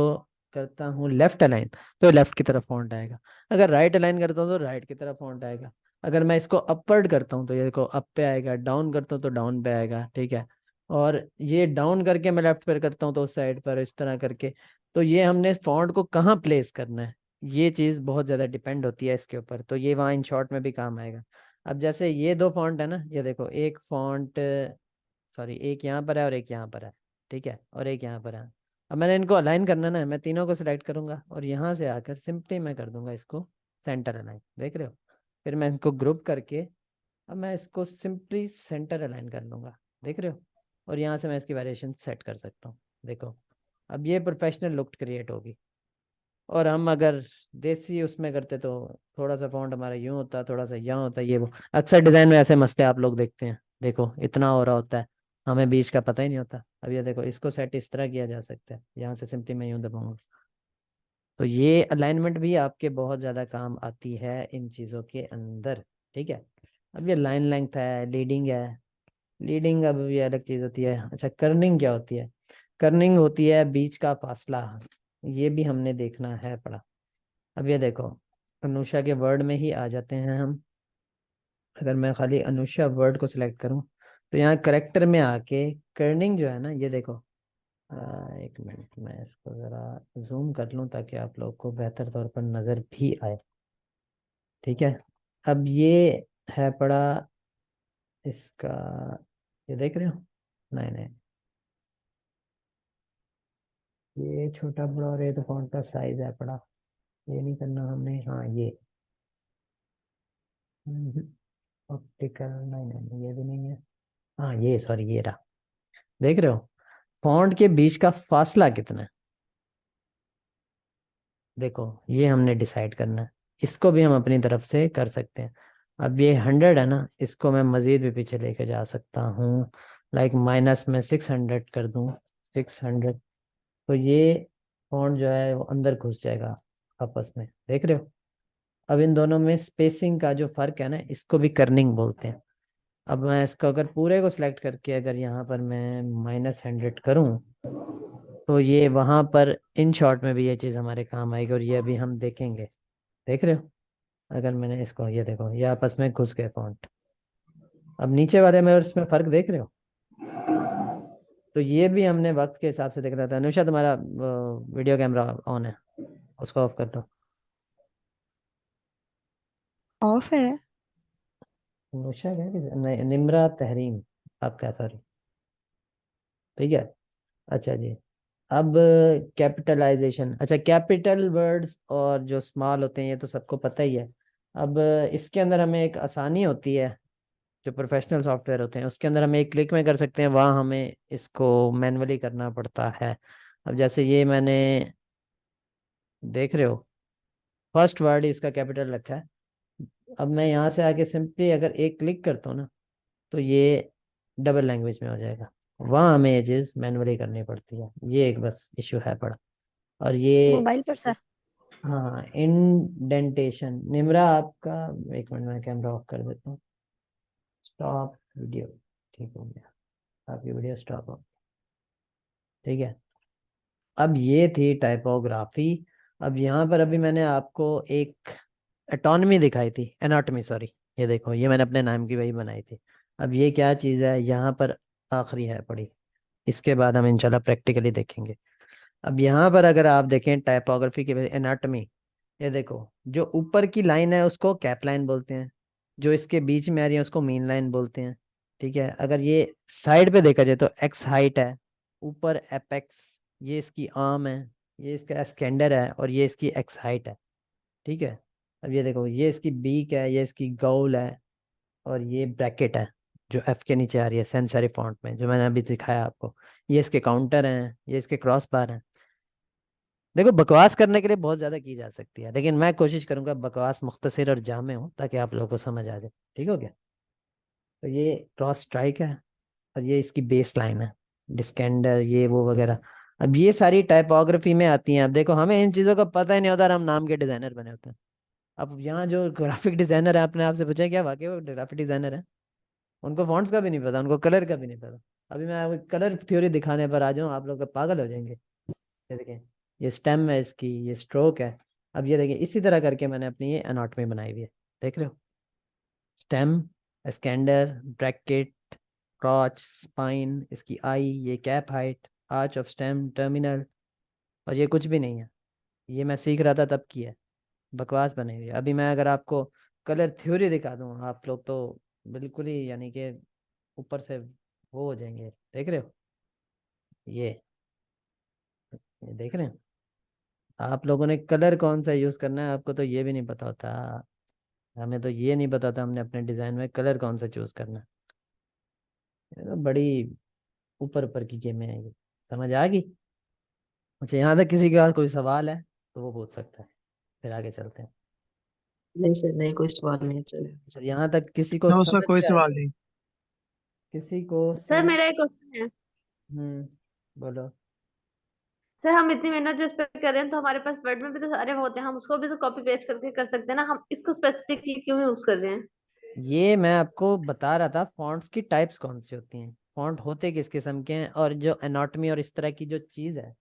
करता हूँ लेफ्ट अलाइन, तो लेफ्ट की तरफ फॉन्ट आएगा। अगर राइट अलाइन करता हूँ तो राइट की तरफ फॉन्ट आएगा। अगर मैं इसको अपवर्ड करता हूँ तो ये देखो अप पे आएगा, डाउन करता हूँ तो डाउन पे आएगा, ठीक है। और ये डाउन करके मैं लेफ्ट पर करता हूँ तो उस साइड पर, इस तरह करके। तो ये हमने फॉन्ट को कहाँ प्लेस करना है, ये चीज़ बहुत ज़्यादा डिपेंड होती है इसके ऊपर, तो ये वहाँ इन शॉर्ट में भी काम आएगा। अब जैसे ये दो फॉन्ट है ना, ये देखो एक फॉन्ट, सॉरी, एक यहाँ पर है और एक यहाँ पर है, ठीक है, और एक यहाँ पर है। अब मैंने इनको अलाइन करना ना, मैं तीनों को सिलेक्ट करूंगा और यहाँ से आकर सिंपली मैं कर दूंगा इसको सेंटर अलाइन, देख रहे हो। फिर मैं इनको ग्रुप करके अब मैं इसको सिंपली सेंटर अलाइन कर लूंगा, देख रहे हो। और यहाँ से मैं इसकी वेरिएशन सेट कर सकता हूँ, देखो। अब ये प्रोफेशनल लुक क्रिएट होगी। और हम अगर देसी उसमें करते तो थोड़ा सा फॉन्ट हमारा यूं होता, थोड़ा सा यहाँ होता, ये वो। अक्सर डिजाइन में ऐसे मसले आप लोग देखते हैं, देखो इतना हो रहा होता है, हमें बीच का पता ही नहीं होता। अब ये देखो, इसको सेट इस तरह किया जा सकता है, यहाँ से सिंपली मैं यूं दबाऊंगा। तो ये अलाइनमेंट भी आपके बहुत ज़्यादा काम आती है इन चीज़ों के अंदर, ठीक है। अब ये लाइन लेंथ है, लीडिंग है, लीडिंग अब ये अलग चीज़ होती है। अच्छा, कर्निंग क्या होती है? कर्निंग होती है बीच का फासला, ये भी हमने देखना है पड़ा। अब ये देखो, अनुषा के वर्ड में ही आ जाते हैं हम। अगर मैं खाली अनुषा वर्ड को सिलेक्ट करूं तो यहाँ करेक्टर में आके कर्निंग जो है ना, ये देखो, एक मिनट, मैं इसको ज़रा जूम कर लूँ ताकि आप लोग को बेहतर तौर पर नज़र भी आए। ठीक है, अब ये है पड़ा इसका, ये देख रहे हो? नहीं नहीं, ये छोटा बड़ा और ये तो फॉन्ट का साइज है पड़ा, ये नहीं करना हमने। हाँ ये ऑप्टिकल, नहीं नहीं नहीं, ये भी नहीं है। हाँ ये, सॉरी, ये रहा। देख रहे हो फॉन्ट के बीच का फासला कितना है? देखो ये हमने डिसाइड करना है। इसको भी हम अपनी तरफ से कर सकते हैं। अब ये 100 है ना, इसको मैं मज़ीद भी पीछे लेके जा सकता हूँ। लाइक माइनस में 600 कर दूँ, 600। तो ये फॉन्ट जो है वो अंदर घुस जाएगा आपस में, देख रहे हो? अब इन दोनों में स्पेसिंग का जो फर्क है ना, इसको भी कर्निंग बोलते हैं। अब मैं इसको अगर पूरे को सिलेक्ट करके अगर यहाँ पर मैं -100 करूँ, तो ये वहां पर इन शॉर्ट में भी ये चीज़ हमारे काम आएगी, और ये अभी हम देखेंगे। देख रहे हो? अगर मैंने इसको, ये देखो, ये आपस में घुस गए फॉन्ट। अब नीचे वाले में और इसमें फर्क देख रहे हो? तो ये भी हमने वक्त के हिसाब से देख रहा था। अनुषा, तुम्हारा वीडियो कैमरा ऑन है, उसको ऑफ कर दो। ऑफ है। अनुषा क्या नहीं, निम्रा तहरीम आपका, सॉरी। ठीक है, अच्छा जी। अब कैपिटलाइजेशन, अच्छा, कैपिटल वर्ड्स और जो स्मॉल होते हैं ये तो सबको पता ही है। अब इसके अंदर हमें एक आसानी होती है, जो प्रोफेशनल सॉफ्टवेयर होते हैं उसके अंदर हमें एक क्लिक में कर सकते हैं, वहाँ हमें इसको मैनुअली करना पड़ता है। अब जैसे ये मैंने, देख रहे हो, फर्स्ट वर्ड इसका कैपिटल रखा है। अब मैं यहाँ से आके सिंपली अगर एक क्लिक करता हूँ ना, तो ये डबल लैंग्वेज में हो जाएगा। वहाँ हमें ये चीज़ मैनुअली करनी पड़ती है, ये एक बस इशू है बड़ा। और ये, मोबाइल पर सर। हाँ, इंडेंटेशन। निम्रा आपका, एक मिनट मैं कैमरा ऑफ कर देता हूँ। स्टॉप वीडियो, ठीक हो गया, आपकी वीडियो स्टॉप हो। ठीक है, अब ये थी टाइपोग्राफी। अब यहाँ पर अभी मैंने आपको एक एटोनमी दिखाई थी, एनाटॉमी सॉरी। ये देखो, ये मैंने अपने नाम की वही बनाई थी। अब ये क्या चीज़ है यहाँ पर, आखिरी है पड़ी, इसके बाद हम इंशाल्लाह प्रैक्टिकली देखेंगे। अब यहाँ पर अगर आप देखें टाइपोग्राफी के एनाटॉमी, ये देखो, जो ऊपर की लाइन है उसको कैप लाइन बोलते हैं, जो इसके बीच में आ रही है उसको मीन लाइन बोलते हैं। ठीक है, अगर ये साइड पे देखा जाए तो एक्स हाइट है, ऊपर एपेक्स, ये इसकी आर्म है, ये इसका स्केंडर है, और ये इसकी एक्स हाइट है। ठीक है, अब ये देखो, ये इसकी बीक है, ये इसकी गोल है, और ये ब्रैकेट है जो एफ के नीचे आ रही है सेंसरी फॉन्ट में, जो मैंने अभी दिखाया आपको। ये इसके काउंटर हैं, ये इसके क्रॉस बार हैं। देखो, बकवास करने के लिए बहुत ज़्यादा की जा सकती है, लेकिन मैं कोशिश करूंगा बकवास मुख्तसर और जामे हो ताकि आप लोगों को समझ आ जाए। ठीक हो गया? तो ये क्रॉस स्ट्राइक है, और ये इसकी बेस लाइन है, डिस्केंडर, ये वो वगैरह। अब ये सारी टाइपोग्राफी में आती हैं। अब देखो, हमें इन चीज़ों का पता ही नहीं होता और हम नाम के डिज़ाइनर बने होते हैं। अब यहाँ जो ग्राफिक डिज़ाइनर है, आपने आपसे पूछा क्या वाकई वो ग्राफिक डिज़ाइनर है? उनको फॉन्ट्स का भी नहीं पता, उनको कलर का भी नहीं पता। अभी मैं कलर थ्योरी दिखाने पर आ जाऊँ, आप लोग पागल हो जाएंगे। ये देखें, ये स्टेम है इसकी, ये स्ट्रोक है। अब ये देखिए, इसी तरह करके मैंने अपनी ये एनाटॉमी बनाई हुई है, देख रहे हो? स्टेम, स्कैंडर, ब्रैकेट, क्रॉच, स्पाइन, इसकी आई, ये cap height, arch of stem, terminal. और ये कुछ भी नहीं है, ये मैं सीख रहा था तब की है, बकवास बनी हुई है। अभी मैं अगर आपको कलर थ्योरी दिखा दूँ, आप लोग तो बिल्कुल ही, यानी कि ऊपर से वो हो जाएंगे। देख रहे हो? ये देख रहे हैं? आप लोगों ने कलर कौन सा यूज करना है आपको तो ये भी नहीं पता होता। हमें तो ये नहीं पता था हमने अपने डिजाइन में कलर कौन सा चूज करना है। ये तो बड़ी ऊपर ऊपर की गेमें हैं ये, समझ आ गई? अच्छा, यहाँ तक किसी के पास कोई सवाल है तो वो पूछ सकता है, फिर आगे चलते हैं। नहीं सर, नहीं कोई सवाल नहीं, चले। अच्छा, यहाँ तक किसी को नो सर, समझ कोई में सवाल आया? नहीं। किसी को सर समझ? मेरा एक क्वेश्चन है। बोलो। सर हम इतनी मेहनत जो इस पे कर रहे हैं तो हमारे पास वर्ड में भी तो सारे वो होते हैं, हम उसको भी तो कॉपी पेस्ट करके कर सकते हैं ना, हम इसको स्पेसिफिकली क्यों यूज कर रहे हैं? ये मैं आपको बता रहा था, फॉन्ट्स की टाइप्स कौन सी होती हैं, फॉन्ट होते किस किस्म के हैं, और जो एनाटॉमी और इस तरह की जो चीज़ है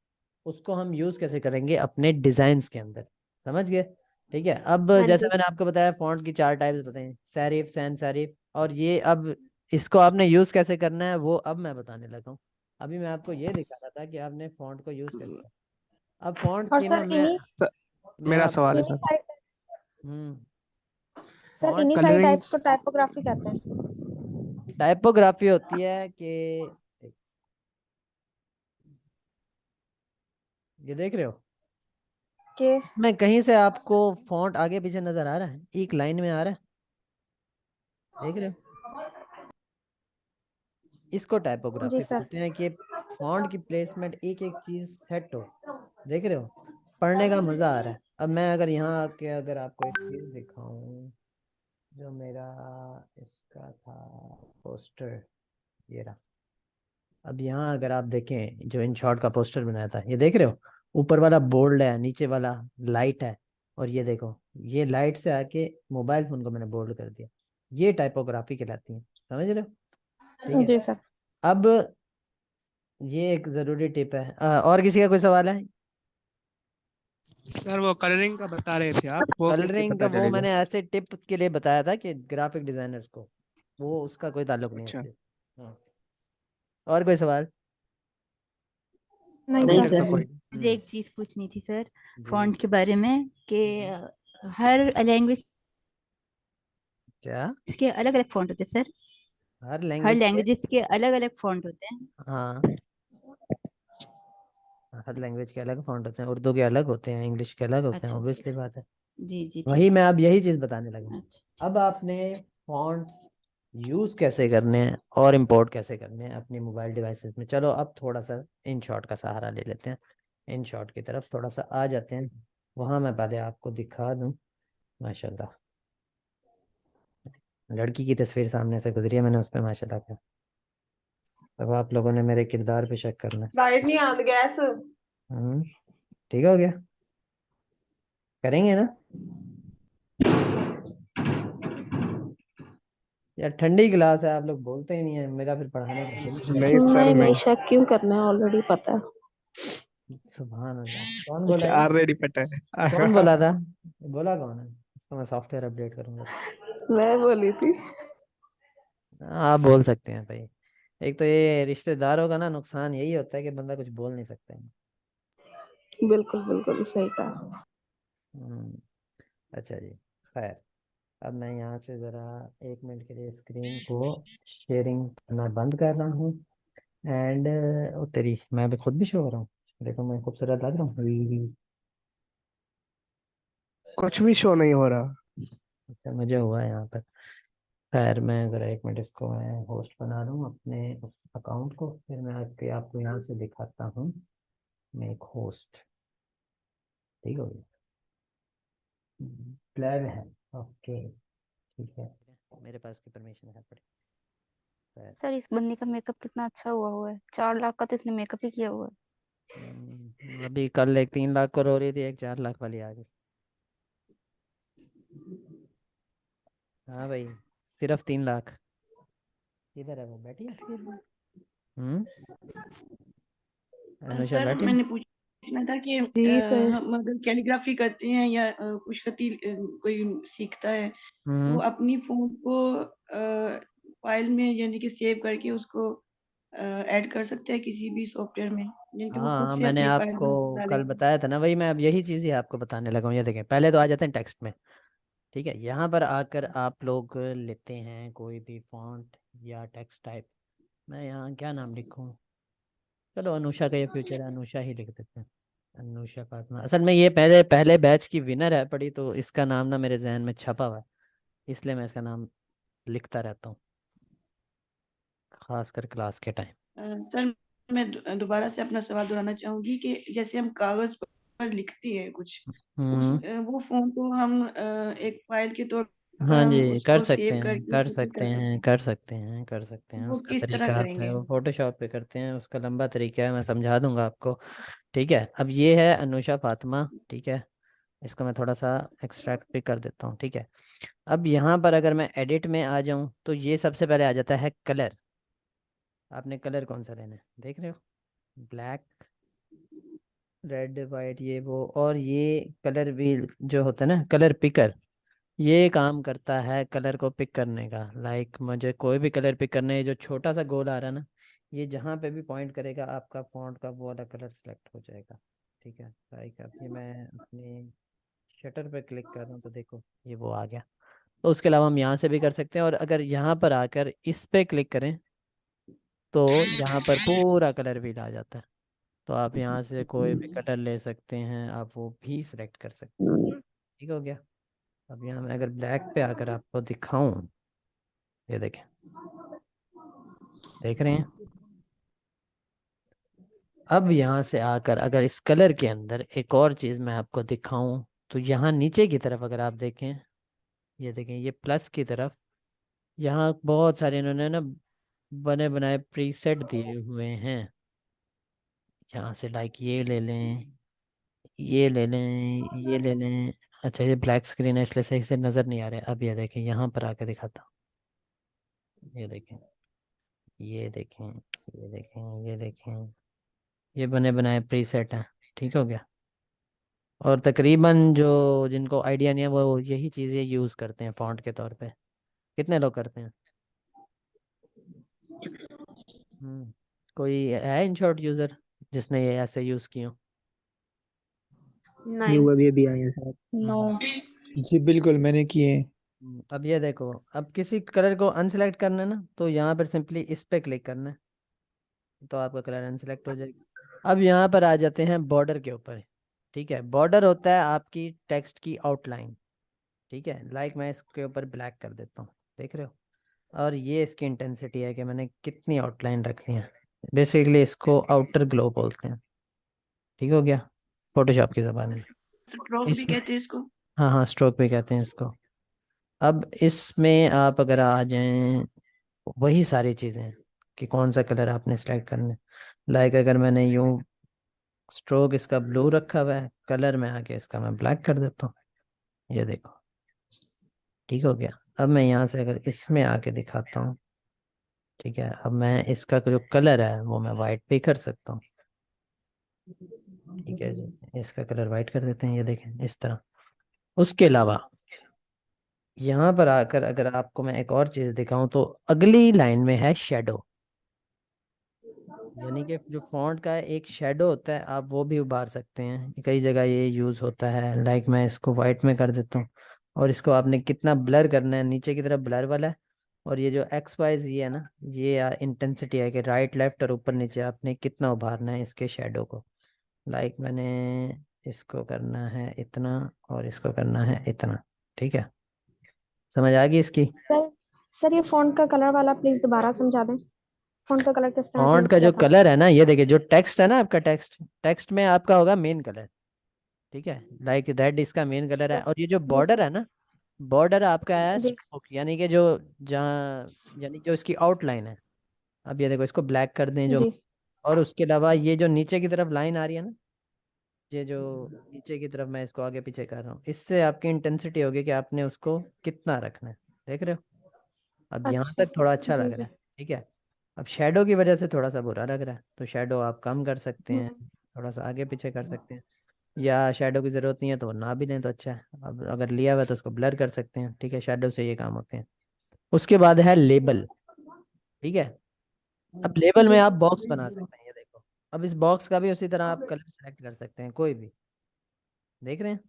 उसको हम यूज़ कैसे करेंगे अपने डिज़ाइंस के अंदर। समझ गए? ठीक है, अब हाँ जैसे जी। मैंने आपको बताया फॉन्ट की 4 टाइप्स बताए, सेरिफ, सैन सेरिफ, और ये अब इसको आपने यूज़ कैसे करना है वो अब मैं बताने लगा हूँ। अभी मैं आपको ये दिखा रहा था कि आपने फॉन्ट को यूज कैसे करना। अब फॉन्ट्स और की ना सर इन्हीं मैं मेरा आप सवाल है इन्हीं सर। फाइव सर फॉन्ट इन्हीं फाइव कलरिंग टाइप्स को टाइपोग्राफी कहते हैं। टाइपोग्राफी होती है कि ये देख रहे हो, कि मैं कहीं से आपको फॉन्ट आगे पीछे नजर आ रहा है, एक लाइन में आ रहा है, देख रहे हो, इसको जी टाइपोग्राफी सर। बोलते हैं कि फॉन्ट की प्लेसमेंट एक एक चीज सेट हो। देख रहे हो, पढ़ने का मजा आ रहा है। अब मैं अगर यहाँ आके अगर आपको एक चीज दिखाऊं जो मेरा इसका था पोस्टर, ये रहा। अब यहाँ अगर आप देखें जो इन शॉर्ट का पोस्टर बनाया था, ये देख रहे हो, ऊपर वाला बोल्ड है, नीचे वाला लाइट है, और ये देखो, ये लाइट से आके मोबाइल फोन को मैंने बोल्ड कर दिया। ये टाइपोग्राफी कहलाती है, समझ रहे हो? ठीक है। जी सर। अब ये एक जरूरी टिप है। और किसी का कोई सवाल है? सर वो कलरिंग का बता रहे थे आप, वो कैसे कलरिंग का पता वो चलेगा? मैंने ऐसे टिप के लिए बताया था कि ग्राफिक डिजाइनर्स को, वो उसका कोई ताल्लुक नहीं है अच्छा। इससे। हाँ। और कोई सवाल? नहीं नहीं सर। का सर। कोई मुझे एक चीज पूछनी थी सर जी फॉन्ट के बारे में कि हर लैंग्वेज क्या? के अलग अलग फॉन्ट होते हैं सर। हर हर लैंग्वेज के, लैंग्वेजेस के अलग अलग फॉन्ट होते हैं। हाँ, हर लैंग्वेज के अलग फॉन्ट होते हैं, उर्दू के अलग होते हैं, इंग्लिश के अलग होते हैं, अच्छा ऑब्वियसली बात है। जी जी वही ठीक मैं अब यही चीज बताने लगा। है। अच्छा अब आपने फॉन्ट्स यूज कैसे करने हैं और इंपोर्ट कैसे करने हैं अपनी मोबाइल डिवाइसेस में। चलो अब थोड़ा सा इन शॉर्ट का सहारा ले लेते हैं, इन शॉर्ट की तरफ थोड़ा सा आ जाते हैं। वहां मैं पहले आपको दिखा दूं, माशाल्लाह लड़की की तस्वीर सामने से गुजरी है, मैंने उस पर माशाल्लाह कहा। अब आप लोगों ने मेरे किरदार पे शक करना है। लाइट नहीं आंद गैस। हम्म, ठीक हो गया, करेंगे ना यार? ठंडी क्लास है, आप लोग बोलते ही नहीं है, मेरा फिर पढ़ाने का दिल नहीं नहीं करता। सर नहीं नहीं, नहीं। शक क्यों करना है, ऑलरेडी पता है। सुभान अल्लाह, कौन कुछ बोला ये? ऑलरेडी पता कौन है। बोला था? बोला कौन है? इसको मैं सॉफ्टवेयर अपडेट करूंगा। मैं बोली थी। आप बोल सकते हैं भाई। एक तो ये रिश्तेदारों का ना नुकसान यही होता है कि बंदा कुछ बोल नहीं सकता है। बिल्कुल बिल्कुल सही कहा। हम्म, अच्छा जी, खैर। अब मैं यहाँ से ज़रा 1 मिनट के लिए स्क्रीन को शेयरिंग करना बंद कर रहा हूँ। एंड ओ तेरी, मैं अभी खुद भी शो हो रहा हूँ, देखो मैं खूबसूरत लग रहा हूँ। कुछ भी शो नहीं हो रहा। अच्छा, मुझे हुआ है यहाँ पर। खैर मैं ज़रा 1 मिनट, इसको मैं होस्ट बना लूँ अपने उस अकाउंट को, फिर मैं आपको यहाँ से दिखाता हूँ। मैं एक होस्ट, ठीक हो गया, प्लेयर है, ओके, ठीक है, मेरे पास की परमिशन है पड़ी। खैर, सर इस बंदी का मेकअप कितना अच्छा हुआ हुआ है, 4 लाख का तो इसने मेकअप ही किया हुआ है। अभी कल एक 3 लाख को रो रही थी, एक 4 लाख वाली आ गई। हाँ भाई, सिर्फ 3 लाख। किधर है वो, बैठी है? हम्म, अनुषा सर बैठी है? मैंने पूछना था कि जी सर। हम अगर कैलीग्राफी करते हैं या कुछ कोई सीखता है तो वो अपनी फोन को फाइल में यानी कि सेव करके उसको ऐड कर सकते हैं किसी भी सॉफ्टवेयर में, यानी कि वो खुद हाँ, से मैंने अपनी फाइल आपको में कल डालेगा। बताया था ना, वही मैं अब यही चीज़ ही आपको बताने लगा हूँ। ये देखें, पहले तो आ जाते हैं टेक्स्ट में, ठीक है। यहाँ पर आकर आप लोग लेते हैं कोई भी फॉन्ट या टेक्स्ट टाइप। मैं यहाँ क्या नाम लिखूँ? चलो अनुषा का ये फ्यूचर है, अनुषा ही लिख देते हैं। अनुषा फातिमा, असल में ये पहले पहले बैच की विनर है पड़ी, तो इसका नाम ना मेरे जहन में छपा हुआ है, इसलिए मैं इसका नाम लिखता रहता हूँ, खासकर क्लास के टाइम। सर मैं दोबारा से अपना सवाल दोहराना चाहूंगी कि जैसे हम कागज पर लिखते हैं कुछ हम्म, वो फोन को हम एक फाइल के तौर पर हाँ हम जी, कर उसको सकते सेव हैं, करके कर उसको सकते कर सकते हैं, हैं, कर सकते हैं, कर सकते हैं। वो उसका किस तरह तरीका आता है, करेंगे? वो फोटोशॉप पे करते हैं, उसका लंबा तरीका है, मैं समझा दूंगा आपको। ठीक है, अब ये है अनुषा फातिमा, ठीक है। इसको मैं थोड़ा सा एक्सट्रैक्ट भी कर देता हूँ, ठीक है। अब यहाँ पर अगर मैं एडिट में आ जाऊँ तो ये सबसे पहले आ जाता है कलर। आपने कलर कौन सा लेना है, देख रहे हो, ब्लैक, रेड, वाइट, ये वो। और ये कलर व्हील जो होता है ना, कलर पिकर, ये काम करता है कलर को पिक करने का। लाइक मुझे कोई भी कलर पिक करना है, जो छोटा सा गोल आ रहा है ना, ये जहाँ पे भी पॉइंट करेगा आपका फॉन्ट का वो वाला कलर सेलेक्ट हो जाएगा। ठीक है, लाइक अब ये मैं अपने शटर पे क्लिक कर रहा हूँ तो देखो ये वो आ गया। तो उसके अलावा हम यहाँ से भी कर सकते हैं, और अगर यहाँ पर आकर इस पे क्लिक करें तो यहाँ पर पूरा कलर भी आ जाता है। तो आप यहाँ से कोई भी कलर ले सकते हैं, आप वो भी सिलेक्ट कर सकते हैं। ठीक हो गया। अब यहाँ मैं अगर ब्लैक पे आकर आपको दिखाऊं, ये देखें, देख रहे हैं। अब यहाँ से आकर अगर इस कलर के अंदर एक और चीज़ मैं आपको दिखाऊं, तो यहाँ नीचे की तरफ अगर आप देखें, ये देखें, ये प्लस की तरफ, यहाँ बहुत सारे इन्होंने ना बने बनाए प्रीसेट दिए हुए हैं। यहाँ से लाइक ये ले लें, ये ले लें, ये ले लें। अच्छा, ये ब्लैक स्क्रीन है इसलिए सही से नज़र नहीं आ रहा है। अब ये देखें, यहाँ पर आकर दिखाता हूँ। ये देखें, ये देखें, ये देखें, ये देखें, ये बने बनाए प्रीसेट हैं। ठीक हो गया। और तकरीबन जो जिनको आइडिया नहीं है वो यही चीज़ें यूज़ करते हैं फॉन्ट के तौर पे। कितने लोग करते हैं? कोई है इन शॉर्ट यूज़र जिसने ये ऐसे यूज़ किए हो? नहीं। अभी अभी आए हैं सर। नो। जी बिल्कुल मैंने किए हैं। अब ये देखो, अब किसी कलर को अनसेलेक्ट करना है ना, तो यहाँ पर सिंपली इस पे क्लिक करना है तो आपका कलर अनसेलेक्ट हो जाएगा। अब यहाँ पर आ जाते हैं बॉर्डर के ऊपर। ठीक है, बॉर्डर होता है आपकी टेक्स्ट की आउटलाइन। ठीक है, लाइक मैं इसके ऊपर ब्लैक कर देता हूँ, देख रहे हो। और ये इसकी इंटेंसिटी है कि मैंने कितनी आउटलाइन रखनी है। बेसिकली इसको आउटर ग्लो बोलते हैं। ठीक हो गया, फोटोशॉप की ज़बान में। स्ट्रोक भी इसमें कहते हैं इसको। हाँ हाँ, स्ट्रोक भी कहते हैं इसको। अब इसमें आप अगर आ जाएं, वही सारी चीज़ें कि कौन सा कलर आपने सेलेक्ट करना है। लाइक अगर मैंने यूं स्ट्रोक इसका ब्लू रखा हुआ है, कलर में आके इसका मैं ब्लैक कर देता हूँ। ये देखो, ठीक हो गया। अब मैं यहाँ से अगर इसमें आके दिखाता हूँ, ठीक है, अब मैं इसका जो कलर है वो मैं वाइट भी कर सकता हूँ। ठीक है जी, इसका कलर वाइट कर देते हैं, ये देखें इस तरह। उसके अलावा यहाँ पर आकर अगर आपको मैं एक और चीज़ दिखाऊं, तो अगली लाइन में है शेडो। यानी कि जो फॉन्ट का एक शेडो होता है, आप वो भी उभार सकते हैं। कई जगह ये यूज़ होता है। लाइक मैं इसको वाइट में कर देता हूँ, और इसको आपने कितना ब्लर करना है, नीचे की तरफ ब्लर वाला है। और ये जो एक्स वाई जी है ना, ये इंटेंसिटी है कि राइट लेफ्ट और ऊपर नीचे आपने कितना उभारना है इसके शेडो को। लाइक मैंने इसको करना है इतना और इसको करना है इतना। ठीक है, समझ आ गई इसकी? सर ये फॉन्ट का कलर वाला प्लीज दोबारा समझा दें। फॉन्ट का कलर किस तरह फॉन्ट चेंज का किया जो था? कलर है ना, ये देखिए, जो टेक्स्ट है ना आपका, टेक्स्ट में आपका होगा मेन कलर। ठीक है, लाइक रेड इसका मेन कलर है। और ये जो जी बॉर्डर सर। है ना, बॉर्डर आपका है जी स्ट्रोक, यानी कि जो जहाँ, यानी जो इसकी आउटलाइन है। अब ये देखो, इसको ब्लैक कर दें जो। जी। और उसके अलावा ये जो नीचे की तरफ लाइन आ रही है ना, ये जो नीचे की तरफ मैं इसको आगे पीछे कर रहा हूँ, इससे आपकी इंटेंसिटी होगी कि आपने उसको कितना रखना है। देख रहे हो? अब यहाँ अच्छा। तक थोड़ा अच्छा जी लग जी। रहा है। ठीक है, अब शेडो की वजह से थोड़ा सा बुरा लग रहा है, तो शेडो आप कम कर सकते हैं, थोड़ा सा आगे पीछे कर सकते हैं। या शेडो की ज़रूरत नहीं है तो ना भी लें तो अच्छा है। अब अगर लिया हुआ है तो उसको ब्लर कर सकते हैं। ठीक है, शेडो से ये काम होते हैं। उसके बाद है लेबल। ठीक है, अब लेबल में जी आप बॉक्स बना सकते हैं। ये देखो, अब इस बॉक्स का भी उसी तरह आप कलर सेलेक्ट कर सकते हैं, कोई भी। देख रहे हैं?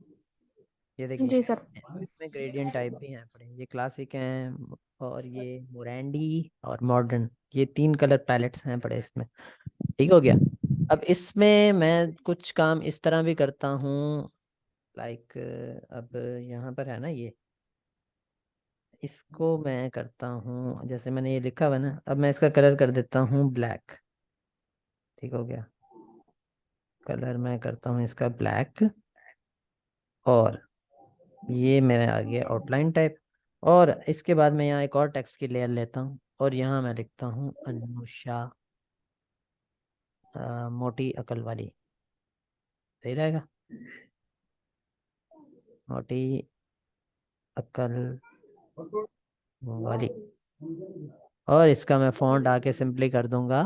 ये देखिए, जी सर। इसमें ग्रेडियंट टाइप भी हैं पड़े, ये क्लासिक हैं, और ये मोरैंडी और मॉडर्न, ये 3 कलर पैलेट्स हैं पड़े इसमें। ठीक हो गया। अब इसमें मैं कुछ काम इस तरह भी करता हूँ। लाइक अब यहाँ पर है ना, ये इसको मैं करता हूँ, जैसे मैंने ये लिखा हुआ है ना, अब मैं इसका कलर कर देता हूँ ब्लैक। ठीक हो गया, कलर मैं करता हूँ इसका ब्लैक। और ये मेरे आ गया आउटलाइन टाइप। और इसके बाद मैं यहाँ एक और टेक्स्ट की लेयर लेता हूँ, और यहाँ मैं लिखता हूँ अनुषा, मोटी अकल वाली। सही रहेगा, मोटी अकल वाली। और इसका मैं फॉन्ट आके सिंपली कर दूंगा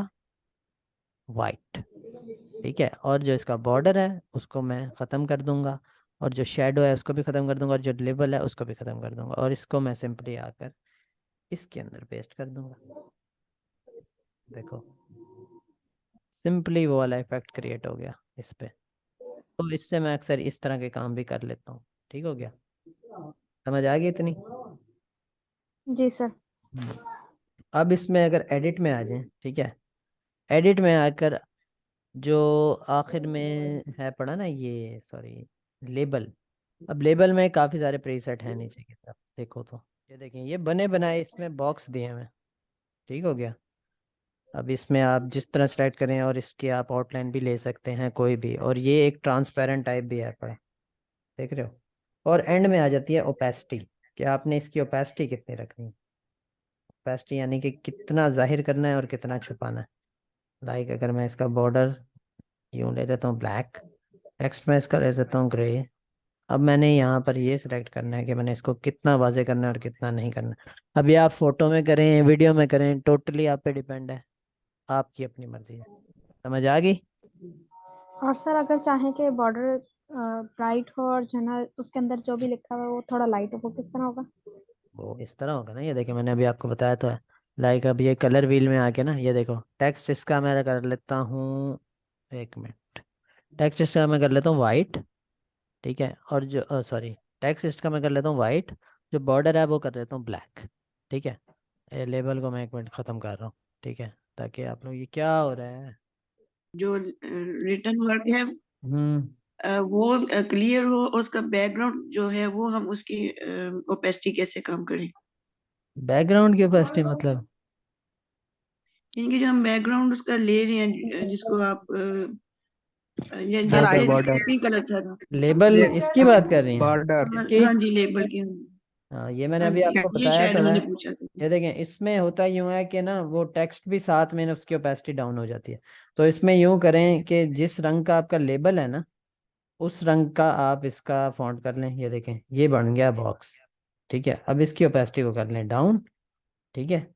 वाइट। ठीक है, और जो इसका बॉर्डर है उसको मैं ख़त्म कर दूंगा, और जो शेडो है उसको भी ख़त्म कर दूंगा, और जो लेबल है उसको भी ख़त्म कर दूंगा, और इसको मैं सिंपली आकर इसके अंदर पेस्ट कर दूंगा। देखो, सिंपली वो वाला इफेक्ट क्रिएट हो गया इस पे। तो इससे मैं अक्सर इस तरह के काम भी कर लेता हूँ। ठीक हो गया, समझ आ गई इतनी? जी सर। अब इसमें अगर एडिट में आ जाए, ठीक है, एडिट में आकर जो आखिर में है पड़ा ना, ये सॉरी लेबल। अब लेबल में काफ़ी सारे प्रीसेट हैं नीचे की तरफ, देखो तो ये देखें, ये बने बनाए इसमें बॉक्स दिए हुए हैं। ठीक हो गया। अब इसमें आप जिस तरह सेलेक्ट करें और इसकी आप आउटलाइन भी ले सकते हैं कोई भी, और ये एक ट्रांसपेरेंट टाइप भी है पड़ा, देख रहे हो। और एंड में आ जाती है ओपेसिटी, कि आपने इसकी ओपेसिटी कितनी रखनी है। ओपेसिटी यानी कि कितना जाहिर करना है और कितना छुपाना है। लाइक अगर मैं इसका बॉर्डर यूँ ले लेता हूँ ब्लैक, टेक्स्ट में इसका ले लेता हूँ ग्रे। अब मैंने यहाँ पर ये सिलेक्ट करना है कि मैंने इसको कितना वाजे करना है और कितना नहीं करना। अब ये आप फोटो में करें, वीडियो में करें, टोटली आप पे डिपेंड है, आपकी अपनी मर्जी है। समझ आ गई? और सर अगर चाहें कि बॉर्डर ब्राइट हो और जो है ना उसके अंदर जो भी लिखा हुआ है वो थोड़ा लाइट हो, वो किस तरह होगा? वो इस तरह होगा ना, ये देखिए मैंने अभी आपको बताया तो है। लाइक अब ये कलर व्हील में आके ना, ये देखो टेक्स्ट इसका मैं कर लेता हूँ, एक मिनट, टेक्स्ट इसका मैं कर लेता हूँ वाइट, ठीक है, और जो सॉरी टेक्स्ट इसका मैं कर लेता हूँ वाइट, जो बॉर्डर है वो कर देता हूँ ब्लैक। ठीक है, ये लेबल को मैं एक मिनट ख़त्म कर रहा हूँ, ठीक है, ताकि आप लोग, ये क्या हो रहा है। जो रिटर्न वर्क है हम्म वो क्लियर हो, और उसका बैकग्राउंड जो है वो हम उसकी ओपेसिटी कैसे कम करें? बैकग्राउंड की ओपेसिटी मतलब? यानी कि जो हम बैकग्राउंड उसका ले रहे हैं, जिसको आप ये जैसे बॉर्डर पिंक कलर था। लेबल इसकी बात कर रही हैं? बॉर्डर हाँ इसकी? हाँ जी, लेबल की। हाँ, ये मैंने हाँ अभी जी, आपको ये बताया शायद तो है। उन्होंने पूछा था। ये देखें, इसमें होता यूं है कि ना वो टेक्स्ट भी साथ में ना उसकी ओपेसिटी डाउन हो जाती है। तो इसमें यूं करें कि जिस रंग का आपका लेबल है ना, उस रंग का आप इसका फॉन्ट कर लें। ये देखें, ये बन गया बॉक्स। ठीक है, अब इसकी ओपेसिटी को कर लें डाउन। ठीक है,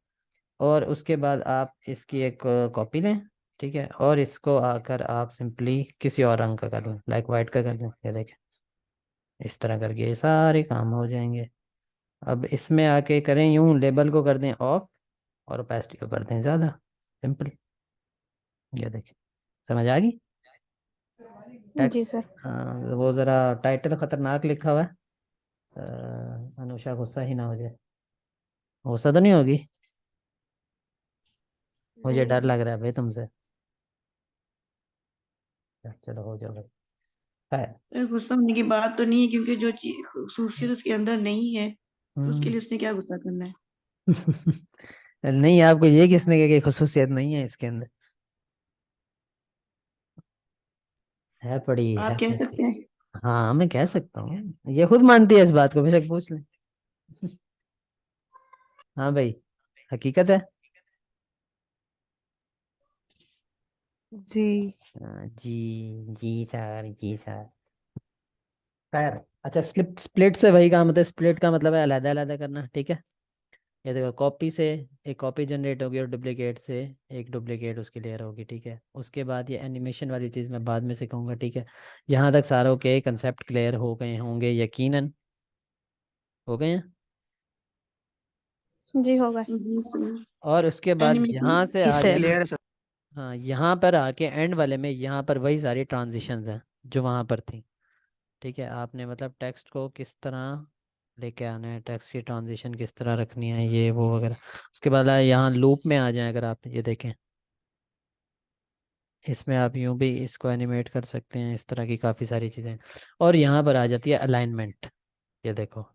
और उसके बाद आप इसकी एक कॉपी लें। ठीक है, और इसको आकर आप सिंपली किसी और रंग का कर लें, लाइक वाइट का कर लें। ये देखें, इस तरह करके ये सारे काम हो जाएंगे। अब इसमें आके करें यूं, लेबल को कर दें ऑफ और ओपेसिटी को कर दें ज़्यादा, सिंपल। ये देखें, समझ आ गई? जी टेक्स्ट, सर। हाँ, वो ज़रा टाइटल खतरनाक लिखा हुआ है। अनुषा गुस्सा ही ना हो जाए, गुस्सा तो नहीं होगी? मुझे डर लग रहा है भाई तुमसे। चलो हो जाओ भाई। है। सर गुस्सा होने की बात तो नहीं है, क्योंकि जो चीज खूबसूरत उसके अंदर नहीं है तो उसके हम्म। लिए उसने क्या गुस्सा करना है? नहीं, आपको ये किसने कहा कि खसूसियत नहीं है इसके अंदर? है पड़ी, है आप कह पड़ी। सकते हैं। हाँ, मैं कह सकता हूँ, ये खुद मानती है इस बात को, बेशक पूछ लें। हाँ भाई, हकीकत है। जी। हाँ, जी सर, जी सर। खैर, अच्छा, स्प्लिट से वही काम होता है। स्प्लिट का मतलब है अलग अलग करना। ठीक है, ये देखो, कॉपी से एक कॉपी जनरेट होगी और डुप्लीकेट से एक डुप्लीकेट उसकी लेयर होगी। ठीक है, उसके बाद ये एनिमेशन वाली चीज़ मैं बाद में सिखाऊंगा। ठीक है, यहाँ तक सारों के कंसेप्ट क्लियर हो गए होंगे यकीनन, हो गए हैं। जी हो गए। जी सर। और उसके बाद एनिमेशन यहाँ से जी आ सर। जाना। क्लियर है सर। हाँ, यहाँ पर आके एंड वाले में यहाँ पर वही सारी ट्रांजिशंस हैं जो वहाँ पर थी। ठीक है, आपने मतलब टेक्स्ट को किस तरह लेके आना है, टेक्स्ट की ट्रांजिशन किस तरह रखनी है, ये वो वगैरह। उसके बाद यहाँ लूप में आ जाए, अगर आप ये देखें, इसमें आप यूं भी इसको एनिमेट कर सकते हैं, इस तरह की काफ़ी सारी चीज़ें। और यहाँ पर आ जाती है अलाइनमेंट। ये देखो,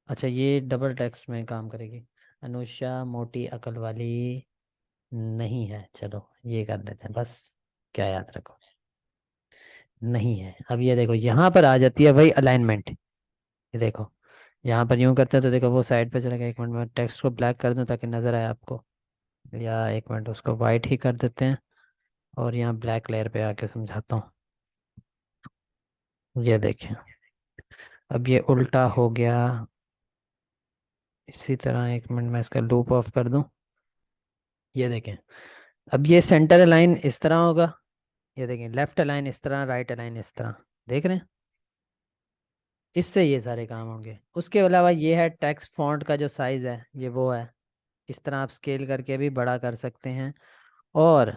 अच्छा, ये डबल टेक्स्ट में काम करेगी। अनुषा मोटी अकल वाली नहीं है, चलो ये कर देते हैं बस, क्या याद रखो, नहीं है। अब ये देखो, यहाँ पर आ जाती है वही अलाइनमेंट। ये देखो, यहाँ पर यूं करते हैं तो देखो वो साइड पे चलेगा। एक मिनट में टेक्स्ट को ब्लैक कर दूं ताकि नज़र आए आपको, या एक मिनट उसको वाइट ही कर देते हैं और यहाँ ब्लैक लेयर पे आके समझाता हूँ। ये देखें, अब ये उल्टा हो गया। इसी तरह एक मिनट में इसका लूप ऑफ कर दूं। ये देखें, अब ये सेंटर लाइन इस तरह होगा। ये देखें, लेफ्ट लाइन इस तरह, राइट लाइन इस तरह, देख रहे हैं? इससे ये सारे काम होंगे। उसके अलावा ये है टेक्स्ट फॉन्ट का जो साइज़ है, ये वो है। इस तरह आप स्केल करके भी बड़ा कर सकते हैं। और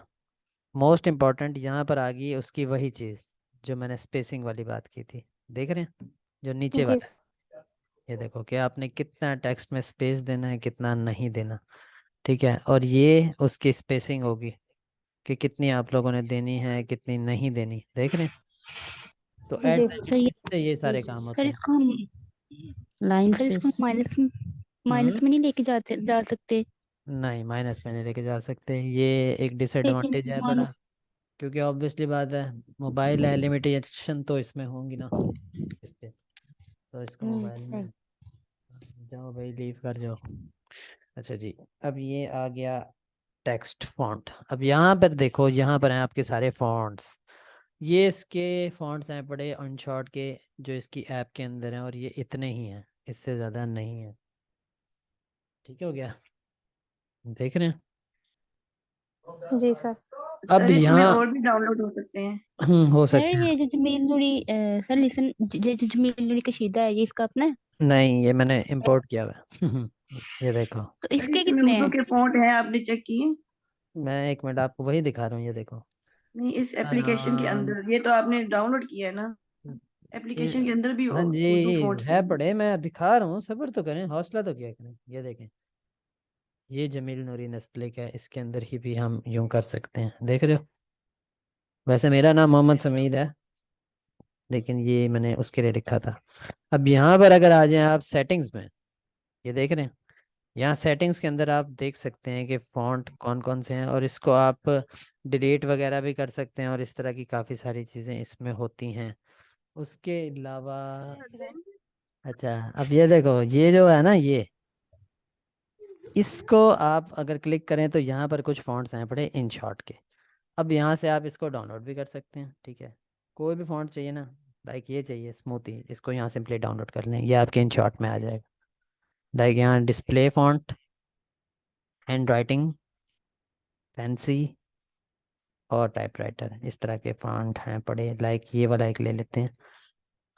मोस्ट इम्पॉर्टेंट यहाँ पर आ गई उसकी वही चीज़ जो मैंने स्पेसिंग वाली बात की थी, देख रहे हैं जो नीचे जी वाला, ये देखो कि आपने कितना टेक्स्ट में स्पेस देना है कितना नहीं देना, ठीक है। और ये उसकी स्पेसिंग होगी कि कितनी आप लोगों ने देनी है कितनी नहीं देनी, देख रहे हैं। तो जी ऐड सर ये से ये सारे काम सर होते हैं। इसको हम लाइन सर इसको स्पेस। माइनस में नहीं लेके जा सकते। नहीं, माइनस में नहीं लेके जा सकते, ये एक लेकिन डिसएडवांटेज है बड़ा, माइनस क्योंकि ऑब्वियसली बात है मोबाइल है, लिमिटेशन तो इसमें होंगी ना इसके, तो इसको मोबाइल सही। में, जाओ भाई लीव कर जाओ। अच्छा जी, अब ये आ गया टेक्स्ट फॉन्ट। अब यहाँ पर देखो, यहाँ पर हैं आपके सारे फॉन्ट्स, ये इसके फॉन्ट्स हैं बड़े अनशॉर्ट के जो इसकी ऐप के अंदर हैं, और ये इतने ही हैं, इससे ज़्यादा नहीं है, ठीक हो गया, देख रहे हैं। जी सर। अब सर इसमें यहाँ और भी डाउनलोड हो सकते हैं। हो सर सकते हैं। ये जो जमील नूरी सर लिसन ये जो जमील नूरी कशीदा है ये इसका अपना है। नहीं, ये मैंने इंपोर्ट किया हुआ है ये देखो, तो सर इसके इसमें कितने उर्दू हैं? के फॉन्ट हैं, आपने चेक किए? मैं एक मिनट आपको वही दिखा रहा हूँ, ये देखो। नहीं, इस एप्लीकेशन के अंदर, ये तो आपने डाउनलोड किया है ना, ये एप्लीकेशन के अंदर भी हाँ जी उर्दू फॉन्ट्स है हैं। बड़े, मैं दिखा रहा हूँ, सब्र तो करें, हौसला तो क्या करें। ये देखें, ये जमील नूरी नस्लिक है, इसके अंदर ही भी हम यूं कर सकते हैं, देख रहे हो। वैसे मेरा नाम मोहम्मद समीद है, लेकिन ये मैंने उसके लिए लिखा था। अब यहाँ पर अगर आ जाएं आप सेटिंग्स में, ये देख रहे हैं, यहाँ सेटिंग्स के अंदर आप देख सकते हैं कि फ़ॉन्ट कौन कौन से हैं, और इसको आप डिलीट वगैरह भी कर सकते हैं, और इस तरह की काफ़ी सारी चीज़ें इसमें होती हैं। उसके अलावा अच्छा, अब ये देखो, ये जो है ना, ये इसको आप अगर क्लिक करें तो यहाँ पर कुछ फ़ॉन्ट्स हैं बड़े इन शॉर्ट के। अब यहाँ से आप इसको डाउनलोड भी कर सकते हैं, ठीक है। कोई भी फ़ॉन्ट चाहिए ना, लाइक ये चाहिए स्मूथी, इसको यहाँ सिंपली डाउनलोड कर लें, ये आपके इन शॉर्ट में आ जाएगा। लाइक यहाँ display font, hand writing, fancy और टाइपराइटर, इस तरह के फ़ॉन्ट हैं पड़े, लाइक ये वाला एक ले लेते हैं।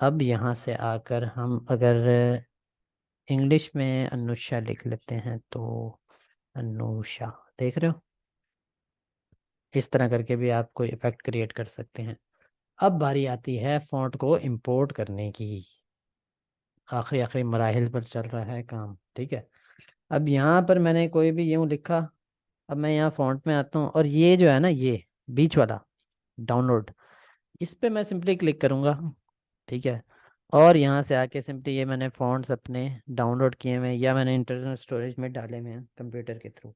अब यहाँ से आकर हम अगर इंग्लिश में अनुषा लिख लेते हैं तो अनुषा, देख रहे हो, इस तरह करके भी आप कोई इफेक्ट क्रिएट कर सकते हैं। अब बारी आती है फ़ॉन्ट को इंपोर्ट करने की, आखिरी आखिरी मराहिल पर चल रहा है काम, ठीक है। अब यहाँ पर मैंने कोई भी यूँ लिखा, अब मैं यहाँ फ़ॉन्ट में आता हूँ, और ये जो है ना, ये बीच वाला डाउनलोड, इस पे मैं सिंपली क्लिक करूँगा, ठीक है। और यहाँ से आके सिंपली ये मैंने फ़ॉन्ट्स अपने डाउनलोड किए हुए हैं या मैंने इंटरनल स्टोरेज में डाले हुए हैं कंप्यूटर के थ्रू,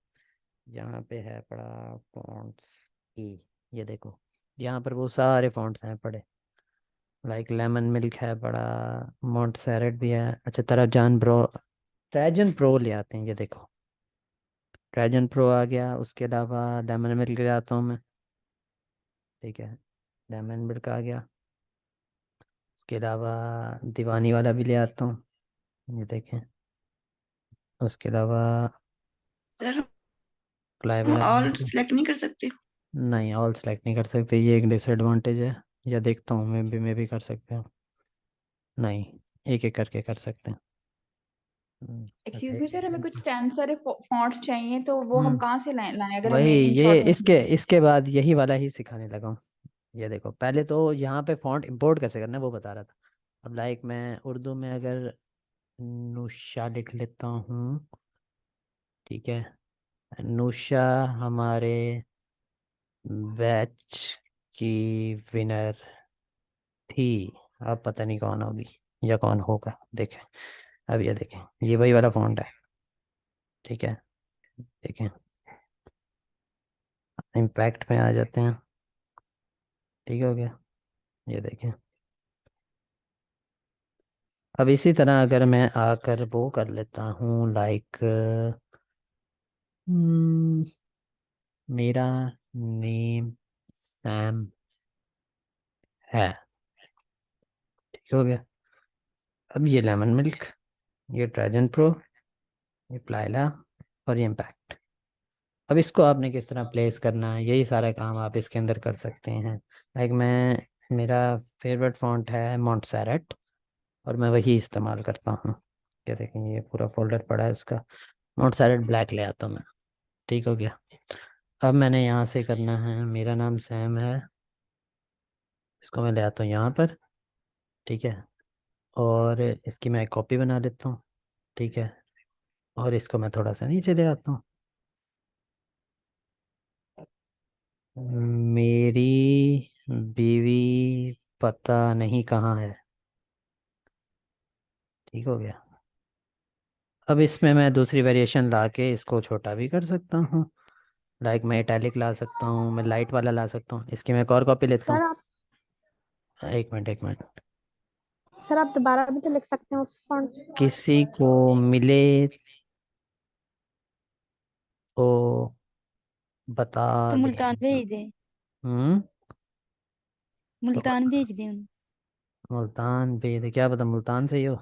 यहाँ पे है पड़ा फ़ॉन्ट्स की, ये देखो, यहाँ पर वो सारे फ़ॉन्ट्स हैं पड़े, लाइक लेमन मिल्क है पड़ा, मोंटसेरेट भी है। अच्छा, ट्रैजन प्रो ले आते हैं, ये देखो, ट्रैजन प्रो आ गया। उसके अलावा लेमन मिल्क ले आता हूँ मैं, ठीक है, लेमन मिल्क आ गया। उसके अलावा दीवानी वाला भी ले आता हूँ, ये देखें। उसके अलावा सर फ्लाई हम वाला भी ले ऑल आता हूँ। सेलेक्ट नहीं कर सकते? नहीं, ऑल सेलेक्ट नहीं कर सकते, ये एक डिसएडवांटेज है, या देखता हूँ मैं भी कर सकते हो, नहीं, एक एक करके कर सकते हैं। अच्छा, एक्सक्यूज मी एक सर, हमें कुछ सेकंड। स्टैंड सारे फॉन्ट्स चाहिए, तो वो हम कहाँ से लाएं अगर वही, हमें इन ये शॉर्ट में इसके बाद यही वाला ही सिखाने लगा हूँ। ये देखो, पहले तो यहाँ पे फॉन्ट इंपोर्ट कैसे करना है वो बता रहा था। अब लाइक मैं उर्दू में अगर नुशा लिख लेता हूँ, ठीक है, नुशा हमारे बैच की विनर थी, अब पता नहीं कौन होगी या कौन होगा, देखें। अब ये देखें, ये वही वाला फॉन्ट है, ठीक है, देखें, इम्पैक्ट में आ जाते हैं, ठीक हो गया, ये देखें। अब इसी तरह अगर मैं आकर वो कर लेता हूँ, लाइक मेरा नेम सैम है, ठीक हो गया। अब ये लेमन मिल्क, ये ट्राइजन प्रो, ये फ्लाइला और ये इम्पैक्ट। अब इसको आपने किस तरह प्लेस करना है, यही सारा काम आप इसके अंदर कर सकते हैं। लाइक मेरा फेवरेट फॉन्ट है मोंटसेरेट, और मैं वही इस्तेमाल करता हूँ। क्या देखें, ये पूरा फोल्डर पड़ा है उसका, मोंटसेरेट ब्लैक ले आता हूँ मैं, ठीक हो गया। अब मैंने यहाँ से करना है, मेरा नाम सैम है, इसको मैं ले आता हूँ यहाँ पर, ठीक है। और इसकी मैं एक कॉपी बना लेता हूँ, ठीक है। और इसको मैं थोड़ा सा नीचे ले आता हूँ। मेरी बीवी पता नहीं कहाँ है, ठीक हो गया। अब इसमें मैं दूसरी वेरिएशन ला के इसको छोटा भी कर सकता हूँ, लाइक मैं इटैलिक ला सकता हूँ, मैं लाइट वाला ला सकता हूँ। इसकी मैं एक और कॉपी लेता सर हूँ। आप एक मिनट एक मिनट। सर आप दोबारा भी तो लिख सकते हैं उस फॉन्ट। किसी को मिले तो बता तो मुल्तान देना। भेज दे, हम्म। तो मुल्तान भेज दे उन्हें। मुल्तान पे तो क्या पता मुल्तान से ही हो,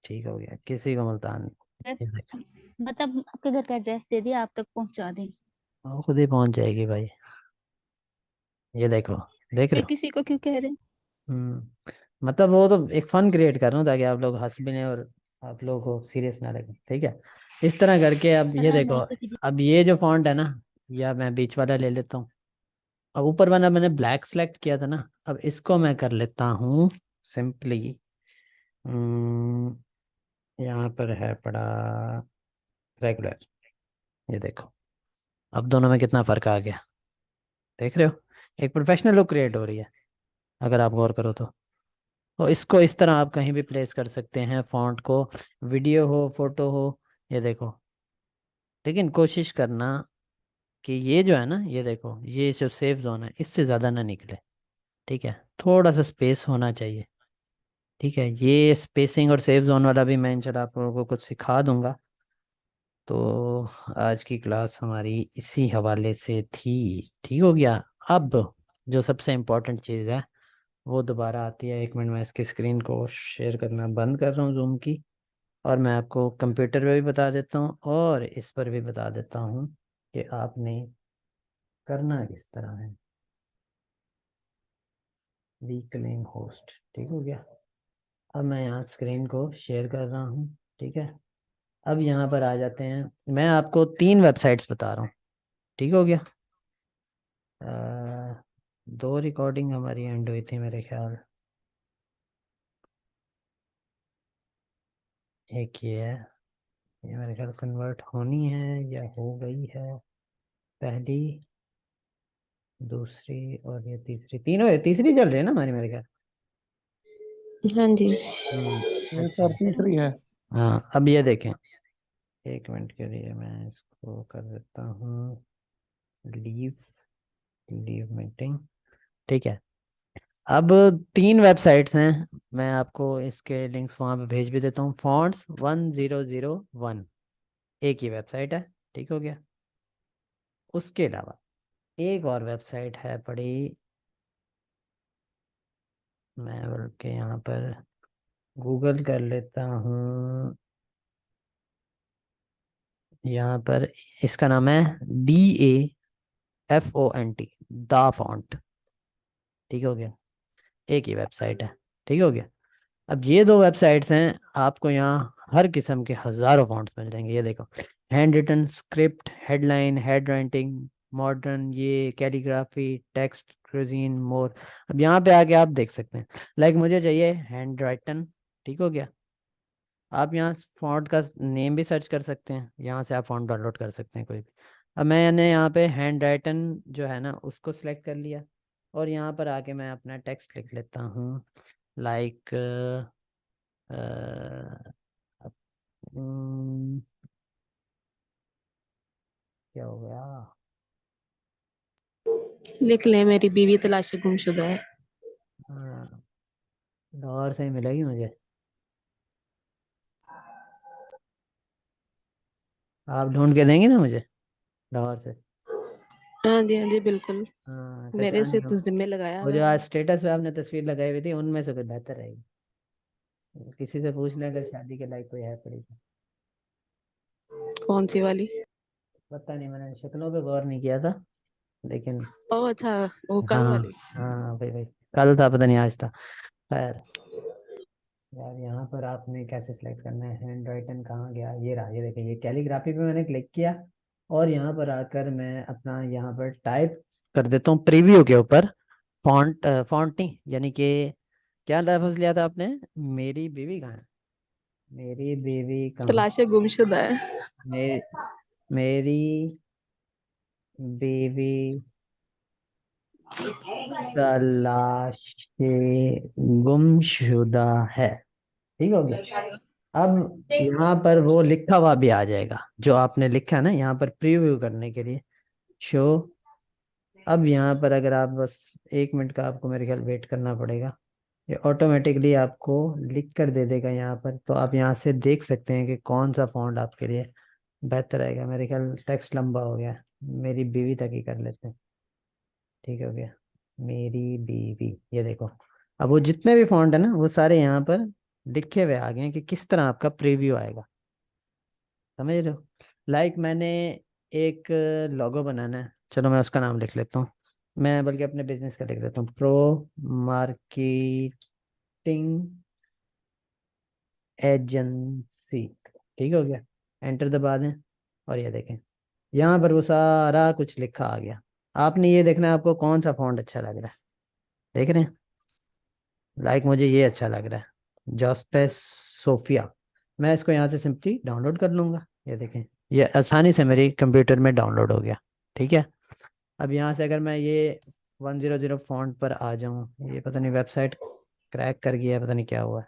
ठीक हो गया, किसी को मुल्तान। एड्रेस ये देख, मतलब आपके घर का एड्रेस दे दिया, आप तक पहुंचा दें। वो खुद ही पहुंच जाएगी भाई। ये देखो, देख रहे फिर हो। किसी को क्यों कह रहे हैं? मतलब वो तो एक फन क्रिएट कर रहा हूँ ताकि आप लोग हंस भी लें और आप लोगों को सीरियस ना लगे, ठीक है। इस तरह करके अब सर ये हाँ, देखो, मैं सही। अब ये जो फॉन्ट है ना, या मैं बीच वाला ले लेता हूँ। अब ऊपर वाला मैंने ब्लैक सेलेक्ट किया था ना, अब इसको मैं कर लेता हूँ सिंपली। यहाँ पर है पड़ा रेगुलर। ये देखो, अब दोनों में कितना फर्क आ गया, देख रहे हो। एक प्रोफेशनल लुक क्रिएट हो रही है अगर आप गौर करो तो इसको इस तरह आप कहीं भी प्लेस कर सकते हैं फॉन्ट को, वीडियो हो फोटो हो। ये देखो, लेकिन कोशिश करना कि ये जो है ना, ये देखो, ये जो सेफ जोन है इससे ज़्यादा ना निकले, ठीक है। थोड़ा सा स्पेस होना चाहिए, ठीक है। ये स्पेसिंग और सेफ जोन वाला भी मैं इंशाल्लाह आप लोगों को कुछ सिखा दूंगा। तो आज की क्लास हमारी इसी हवाले से थी, ठीक हो गया। अब जो सबसे इम्पोर्टेंट चीज़ है वो दोबारा आती है। एक मिनट, मैं इसकी स्क्रीन को शेयर करना बंद कर रहा हूँ जूम की, और मैं आपको कंप्यूटर पे भी बता देता हूँ और इस पर भी बता देता हूँ कि आपने करना किस तरह है। वीकलिंग होस्ट, ठीक हो गया। अब मैं यहाँ स्क्रीन को शेयर कर रहा हूँ, ठीक है। अब यहाँ पर आ जाते हैं, मैं आपको 3 वेबसाइट्स बता रहा हूँ, ठीक हो गया। अ, 2 रिकॉर्डिंग हमारी एंड हुई थी मेरे ख्याल, एक ये है, ये मेरे ख्याल कन्वर्ट होनी है या हो गई है, पहली, दूसरी और ये तीसरी, तीनों है, तीसरी चल रही है ना हमारी मेरे ख्याल। हाँ जी। ये अच्छा। सर तीसरी है। हाँ, अब ये देखें, एक मिनट के लिए मैं इसको कर देता हूँ लीव, लीव मीटिंग, ठीक है। अब 3 वेबसाइट्स हैं, मैं आपको इसके लिंक्स वहाँ पे भेज भी देता हूँ। फॉन्ट्स 1001 एक ही वेबसाइट है, ठीक हो गया। उसके अलावा एक और वेबसाइट है बड़ी, मैं बल्कि यहाँ पर गूगल कर लेता हूँ, यहाँ पर इसका नाम है DAFONT, दा फॉन्ट, ठीक हो गया। एक ही वेबसाइट है, ठीक हो गया। अब ये 2 वेबसाइट्स हैं, आपको यहाँ हर किस्म के हज़ारों फॉन्ट्स मिल जाएंगे। ये देखो, hand written script, headline, head writing, modern, ये कैलीग्राफी, टेक्स्ट, क्रूजीन, मोर। अब यहाँ पे आके आप देख सकते हैं, लाइक मुझे चाहिए हैंड राइटन, ठीक हो गया। आप यहाँ फॉन्ट का नेम भी सर्च कर सकते हैं, यहाँ से आप फॉन्ट डाउनलोड कर सकते हैं कोई भी। अब मैंने यहाँ पे हैंड राइटन जो है ना उसको सिलेक्ट कर लिया, और यहाँ पर आके मैं अपना टेक्स्ट लिख लेता हूँ, लाइक क्या हो गया। लिख ले, मेरी बीवी तलाश से गुमशुदा है। हाँ, लाहौर से ही मिलेगी मुझे, आप ढूंढ के देंगे ना मुझे लाहौर से। हाँ जी बिल्कुल। हाँ, मेरे पहचान से लो। तो जिम्मे लगाया वो हुआ जो है। आज स्टेटस पे आपने तस्वीर लगाई हुई थी उनमें से कोई बेहतर रहेगी, किसी से पूछ लें अगर शादी के लायक कोई है पड़ी तो। कौन सी वाली? पता नहीं, मैंने शक्लों पे गौर नहीं किया था, लेकिन ओह अच्छा, वो कल हाँ, वाली। हाँ भाई भाई, कल था पता नहीं आज था। खैर, यार यहाँ पर आपने कैसे सिलेक्ट करना है, हैंड राइटन कहाँ गया, ये रहा, ये देखिए, ये कैलीग्राफी पे मैंने क्लिक किया, और यहाँ पर आकर मैं अपना यहाँ पर टाइप कर देता हूँ प्रीव्यू के ऊपर फॉन्टिंग, यानी कि क्या लफ्ज लिया था आपने, मेरी बीवी कहाँ है, मेरी बीवी कहाँ, तलाश गुमशुदा है। मे, मेरी बीवी तलाश गुमशुदा है। ठीक हो गया। अब यहाँ पर वो लिखा हुआ भी आ जाएगा जो आपने लिखा है ना यहाँ पर प्रीव्यू करने के लिए, शो। अब यहाँ पर अगर आप बस 1 मिनट का आपको मेरे ख्याल वेट करना पड़ेगा, ये ऑटोमेटिकली आपको लिख कर दे देगा यहाँ पर। तो आप यहाँ से देख सकते हैं कि कौन सा फॉन्ट आपके लिए बेहतर रहेगा। मेरे ख्याल टेक्स्ट लंबा हो गया, मेरी बीवी तक ही कर लेते हैं। ठीक हो गया, मेरी बीवी। ये देखो, अब वो जितने भी फॉन्ट है ना वो सारे यहाँ पर लिखे हुए आ गए हैं कि किस तरह आपका प्रीव्यू आएगा। समझ रहे हो? मैंने एक लोगो बनाना है, चलो मैं उसका नाम लिख लेता हूँ। मैं बल्कि अपने बिजनेस का लिख देता हूँ, प्रो मार्केटिंग एजेंसी। ठीक हो गया, एंटर दबा दें और ये देखें यहाँ पर वो सारा कुछ लिखा आ गया। आपने ये देखना है आपको कौन सा फॉन्ट अच्छा लग रहा है। देख रहे हैं? मुझे ये अच्छा लग रहा है, जॉस्पेस सोफिया। मैं इसको यहाँ से सिंपली डाउनलोड कर लूँगा। ये देखें, ये आसानी से मेरे कंप्यूटर में डाउनलोड हो गया। ठीक है, अब यहाँ से अगर मैं ये 100 फॉन्ट पर आ जाऊँ, ये पता नहीं वेबसाइट क्रैक कर गया है, पता नहीं क्या हुआ है,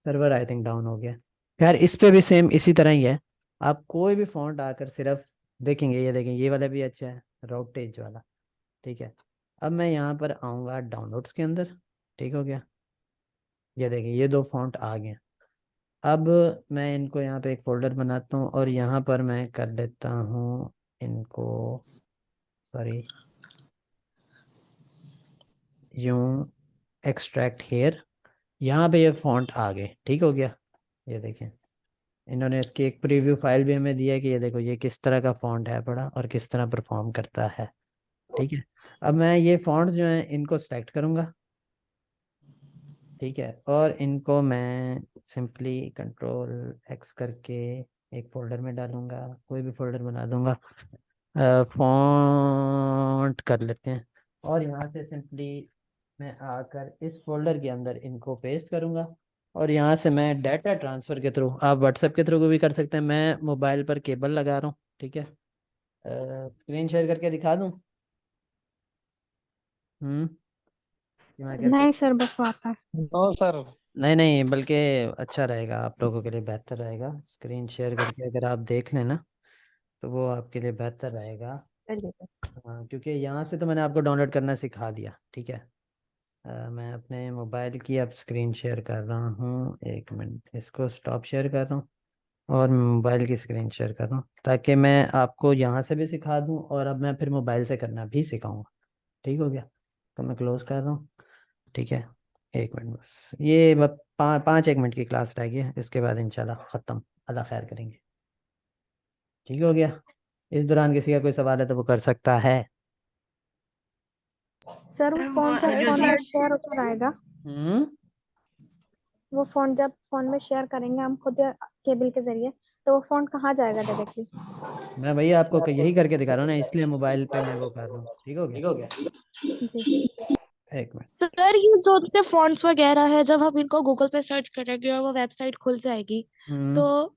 सर्वर आई थिंक डाउन हो गया। खैर इस पे भी सेम इसी तरह ही है। आप कोई भी फॉन्ट आकर सिर्फ देखेंगे, ये देखें ये वाला भी अच्छा है, राउटेज वाला। ठीक है, अब मैं यहाँ पर आऊँगा डाउनलोड्स के अंदर। ठीक हो गया, ये देखें ये 2 फॉन्ट आ गए। अब मैं इनको यहाँ पे एक फोल्डर बनाता हूँ और यहाँ पर मैं कर लेता हूँ इनको, सॉरी, यूं एक्सट्रैक्ट हेयर। यहाँ पे ये फॉन्ट आ गए। ठीक हो गया, ये देखें इन्होंने इसकी एक प्रीव्यू फाइल भी हमें दिया है कि ये देखो ये किस तरह का फॉन्ट है बड़ा और किस तरह परफॉर्म करता है। ठीक है, अब मैं ये फॉन्ट जो है इनको सेलेक्ट करूँगा। ठीक है, और इनको मैं सिंपली कंट्रोल एक्स करके एक फोल्डर में डालूंगा, कोई भी फोल्डर बना दूंगा, फॉन्ट कर लेते हैं। और यहाँ से सिंपली मैं आकर इस फोल्डर के अंदर इनको पेस्ट करूँगा और यहाँ से मैं डाटा ट्रांसफ़र के थ्रू, आप व्हाट्सएप के थ्रू भी कर सकते हैं, मैं मोबाइल पर केबल लगा रहा हूँ। ठीक है, स्क्रीन शेयर करके दिखा दूँ? कि मैं कैसे? नहीं सर, बस वो आता है। No sir. नहीं नहीं, बल्कि अच्छा रहेगा, आप लोगों के लिए बेहतर रहेगा स्क्रीन शेयर करके अगर आप देख लें ना, तो वो आपके लिए बेहतर रहेगा। हाँ, क्योंकि यहाँ से तो मैंने आपको डाउनलोड करना सिखा दिया। ठीक है, मैं अपने मोबाइल की अब स्क्रीन शेयर कर रहा हूँ। 1 मिनट, इसको स्टॉप शेयर कर रहा हूँ और मोबाइल की स्क्रीन शेयर कर रहा हूँ ताकि मैं आपको यहाँ से भी सिखा दूँ और अब मैं फिर मोबाइल से करना भी सिखाऊंगा। ठीक हो गया, तो मैं क्लोज कर रहा हूँ। ठीक है, 1 मिनट बस, ये 5-1 मिनट की क्लास रहेगी, इसके बाद इंशाल्लाह ख़त्म, अल्लाह खैर करेंगे। ठीक हो गया, इस दौरान किसी का कोई सवाल है तो वो कर सकता है। सर वो फोन जब फोन में शेयर होता रहेगा, वो फोन जब फोन में शेयर करेंगे हम खुद या केबल के जरिए, तो वो फोन कहाँ जाएगा डायरेक्टली? मैं भैया आपको यही करके दिखा रहा हूँ ना, इसलिए मोबाइल पे मैं वो कर रहा हूँ। ठीक हो गया? जी। 1 मिनट। सर ये जो से फॉन्ट्स वगैरह है, जब हम इनको गूगल पे सर्च करेंगे और वो वेबसाइट खुल जाएगी, तो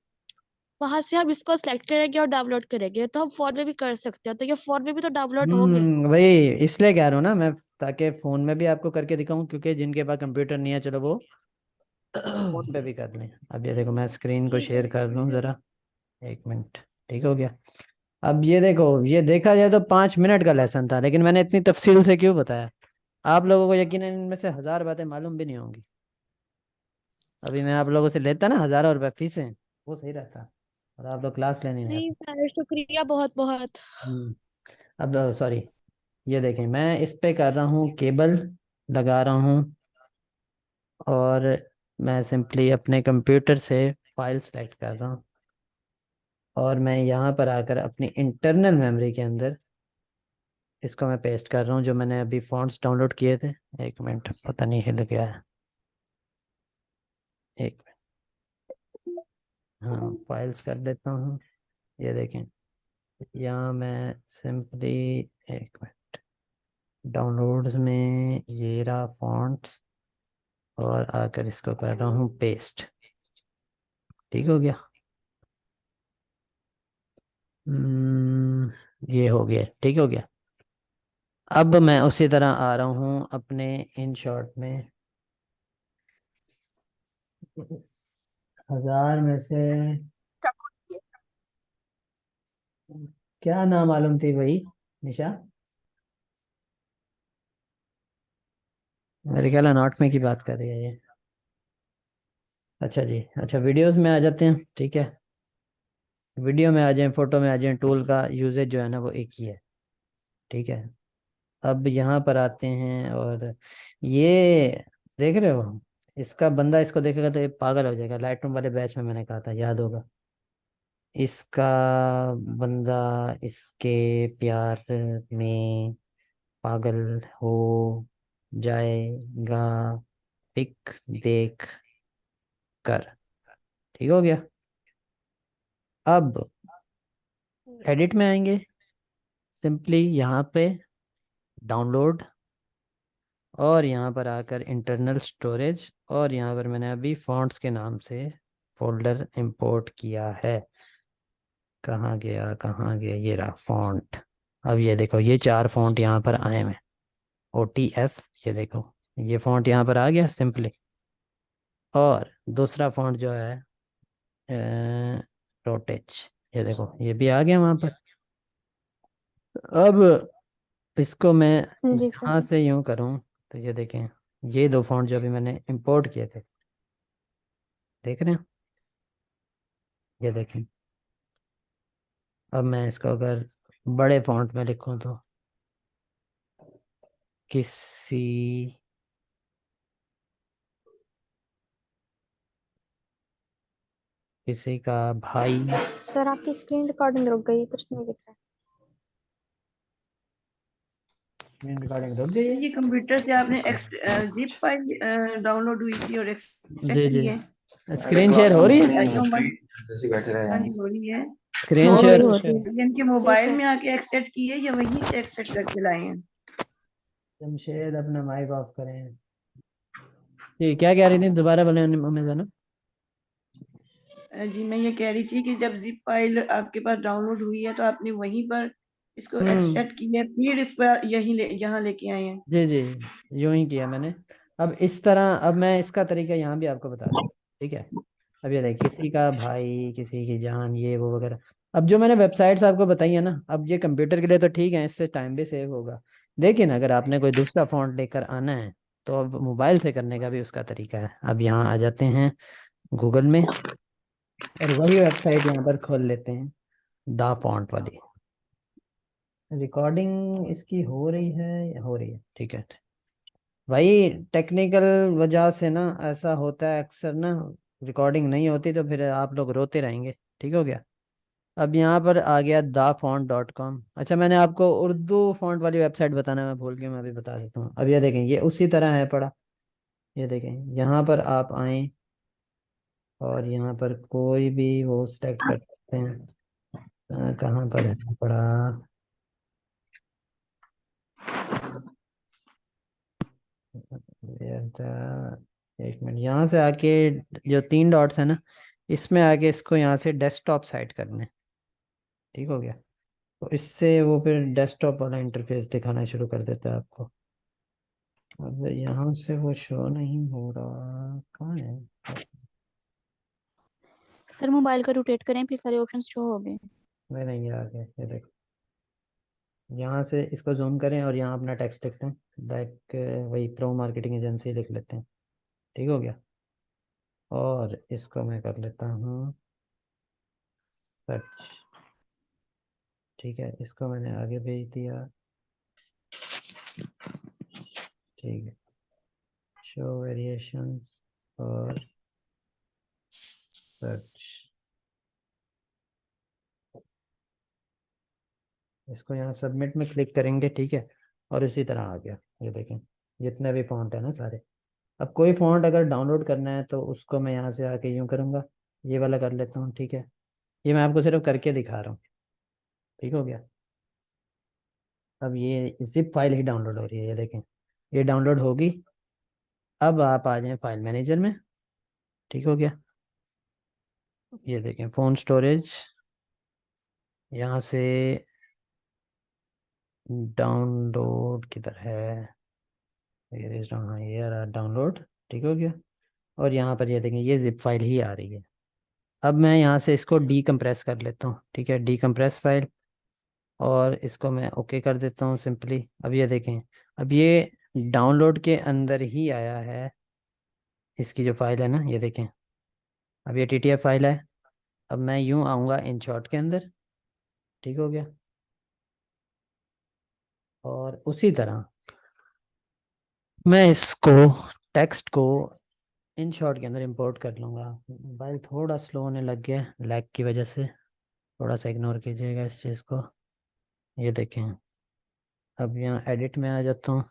वहां से हम इसको सेलेक्ट करेंगे और डाउनलोड करेंगे, तो हम फोन में भी कर सकते हैं, तो ये फोन में भी तो डाउनलोड होंगे। वही इसलिए कह रहा हूँ ना मैं, ताकि फोन में भी आपको करके दिखाऊं, क्योंकि जिनके पास कंप्यूटर नहीं है चलो वो फोन पे भी कर लें। अब ये देखो मैं स्क्रीन को शेयर कर दूं जरा, 1 मिनट। ठीक हो गया, अब ये देखो, ये देखा जाए तो 5 मिनट का लेसन था, लेकिन मैंने इतनी तफसील से क्यों बताया? आप लोगों को यकीनन इनमें से 1000 बातें मालूम भी नहीं होंगी। अभी मैं आप लोगों से लेता ना हज़ारों रुपए फीसें, वो सही रहता, और आप लोग क्लास लेने नहीं जी आते। सर, शुक्रिया बहुत बहुत। अब सॉरी, ये देखें मैं इस पे कर रहा हूँ, केबल लगा रहा हूँ और मैं सिंपली अपने कंप्यूटर से फाइल सेलेक्ट कर रहा हूँ और मैं यहाँ पर आकर अपनी इंटरनल मेमोरी के अंदर इसको मैं पेस्ट कर रहा हूँ, जो मैंने अभी फॉन्ट्स डाउनलोड किए थे। 1 मिनट, पता नहीं हिल गया है, 1 मिनट। हाँ, फाइल्स कर देता हूँ, ये देखें यहाँ मैं सिंपली एक मिनट डाउनलोड्स में ये रहा फॉन्ट्स और आकर इसको कर रहा हूँ पेस्ट। ठीक हो गया। ये हो गया, ठीक हो गया। अब मैं उसी तरह आ रहा हूँ अपने इन शॉर्ट में 1000 में से क्या नाम मालूम थी भाई निशा? मेरे ख्याल नॉट में की बात कर रही है ये। अच्छा जी, अच्छा वीडियोस में आ जाते हैं। ठीक है, वीडियो में आ जाएं, फोटो में आ जाएं, टूल का यूजेज जो है ना वो एक ही है। ठीक है, अब यहाँ पर आते हैं और ये देख रहे हो, इसका बंदा इसको देखेगा तो ये पागल हो जाएगा। लाइट रूम वाले बैच में मैंने कहा था, याद होगा। इसका बंदा इसके प्यार में पागल हो जाएगा पिक देख कर। ठीक हो गया। अब एडिट में आएंगे, सिंपली यहाँ पे डाउनलोड और यहाँ पर आकर इंटरनल स्टोरेज और यहाँ पर मैंने अभी फॉन्ट्स के नाम से फोल्डर इंपोर्ट किया है। कहाँ गया कहाँ गया, ये रहा फॉन्ट। अब ये देखो, ये 4 फॉन्ट यहाँ पर आए हैं OTF। ये देखो, ये फॉन्ट यहाँ पर आ गया सिंपली। और दूसरा फॉन्ट जो है रोटेच, ये देखो ये भी आ गया वहाँ पर। अब इसको मैं जी यहाँ सर। से यूं करूँ तो ये देखें, ये 2 फॉन्ट जो अभी मैंने इंपोर्ट किए थे, देख रहे हैं? ये देखें। अब मैं इसको अगर बड़े फॉन्ट में लिखूं तो किसी किसी का भाई। सर आपकी स्क्रीन रिकॉर्डिंग रुक गई, कुछ नहीं दिख रहा रिकॉर्डिंग रुक गई है। ये कंप्यूटर से आपने जिप फाइल डाउनलोड हुई थी और एक्सट्रैक्ट जी की जी, है। स्क्रीन शेयर हो रही है। हाँ जी हो रही है। स्क्रीन हो शेयर रही है। इनके मोबाइल में आके एक्सट्रैक्ट की है या वहीं से एक्सट्रैक्ट करके लाए हैं? जमशेद अपना माइक ऑफ करें। जी, क्या कह रही थी, दोबारा बोले मम्मी जाना। जी मैं ये कह रही थी कि जब जिप फाइल आपके पास डाउनलोड हुई है तो आपने वहीं पर इसको एक्सट्रैक्ट की है, फिर इस पर यहाँ लेके आए हैं। जी जी, यूं ही किया मैंने। अब इस तरह, अब मैं इसका तरीका यहाँ भी आपको बता दूँ। ठीक है, अब ये देखिए, किसी का भाई, किसी की जान, ये वो वगैरह। अब जो मैंने वेबसाइट्स आपको बताई है ना, अब ये कंप्यूटर के लिए तो ठीक है, इससे टाइम भी सेव होगा। लेकिन अगर आपने कोई दूसरा फॉन्ट लेकर आना है तो अब मोबाइल से करने का भी उसका तरीका है। अब यहाँ आ जाते हैं गूगल में और वही वेबसाइट यहाँ पर खोल लेते हैं, दा फॉन्ट वाली। रिकॉर्डिंग इसकी हो रही है, हो रही है, ठीक है भाई। टेक्निकल वजह से ना ऐसा होता है अक्सर ना, रिकॉर्डिंग नहीं होती तो फिर आप लोग रोते रहेंगे। ठीक हो गया। अब यहाँ पर आ गया dafont.com। अच्छा, मैंने आपको उर्दू फॉन्ट वाली वेबसाइट बताना मैं भूल गया, मैं अभी बता देता हूँ। अब ये देखें, ये उसी तरह है पड़ा। ये देखें, यहाँ पर आप आए और यहाँ पर कोई भी वो सेलेक्ट कर सकते हैं। कहाँ पर है पड़ा? एक मिनट, यहाँ से आके जो 3 डॉट्स है ना, इसमें आके इसको यहाँ से डेस्कटॉप साइट करना है। ठीक हो गया। तो इससे वो फिर डेस्कटॉप वाला इंटरफेस दिखाना शुरू कर देता है आपको। अब यहाँ से वो शो नहीं हो रहा, कहाँ है? सर मोबाइल का रोटेट करें, फिर सारे ऑप्शन शो हो गए। मैं नहीं आ गया, ये देखो। यहाँ से इसको जूम करें और यहाँ अपना टेक्स्ट लिखते हैं, लाइक वही प्रो मार्केटिंग एजेंसी लिख लेते हैं। ठीक हो गया। और इसको मैं कर लेता हूँ सर्च। ठीक है, इसको मैंने आगे भेज दिया। ठीक है, शो वेरिएशंस और सर्च। इसको यहाँ सबमिट में क्लिक करेंगे। ठीक है, और इसी तरह आ गया। ये देखें, जितने भी फ़ॉन्ट है ना सारे। अब कोई फ़ॉन्ट अगर डाउनलोड करना है तो उसको मैं यहाँ से आके यूँ करूँगा, ये वाला कर लेता हूँ। ठीक है, ये मैं आपको सिर्फ करके दिखा रहा हूँ। ठीक हो गया। अब ये जिप फाइल ही डाउनलोड हो रही है, ये देखें, ये डाउनलोड होगी। अब आप आ जाएं फाइल मैनेजर में। ठीक हो गया। ये देखें फ़ोन स्टोरेज, यहाँ से डाउनलोड किधर है, हाँ ये रहा डाउनलोड। ठीक हो गया। और यहाँ पर ये देखें ये जिप फाइल ही आ रही है। अब मैं यहाँ से इसको डीकम्प्रेस कर लेता हूँ। ठीक है, डीकम्प्रेस फाइल, और इसको मैं ओके कर देता हूँ सिंपली। अब ये देखें, अब ये डाउनलोड के अंदर ही आया है, इसकी जो फाइल है ना, ये देखें, अब ये TTF फाइल है। अब मैं यूँ आऊँगा InShot के अंदर। ठीक हो गया। और उसी तरह मैं इसको टेक्स्ट को InShot के अंदर इंपोर्ट कर लूँगा। मोबाइल थोड़ा स्लो होने लग गया लैग की वजह से, थोड़ा सा इग्नोर कीजिएगा इस चीज़ को। ये देखें, अब यहाँ एडिट में आ जाता हूँ,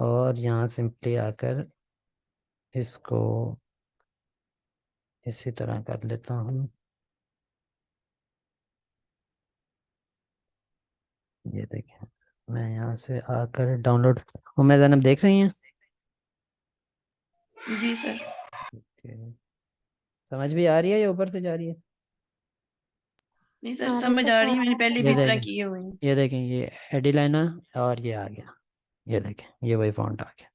और यहाँ सिंपली आकर इसको इसी तरह कर लेता हूँ। ये देखें, मैं यहाँ से आकर डाउनलोड, उम्मीद है आप देख रही हैं। जी सर। ओके, समझ भी आ रही है या ऊपर से जा रही है? नहीं सर, आ रहा है समझ सर, आ सब रही है, मैंने पहले भी ये इस तरह देखें, किए हुए हैं। ये देखें, ये एडिलाइना और ये आ गया। ये देखें, ये वही फॉन्ट आ गया।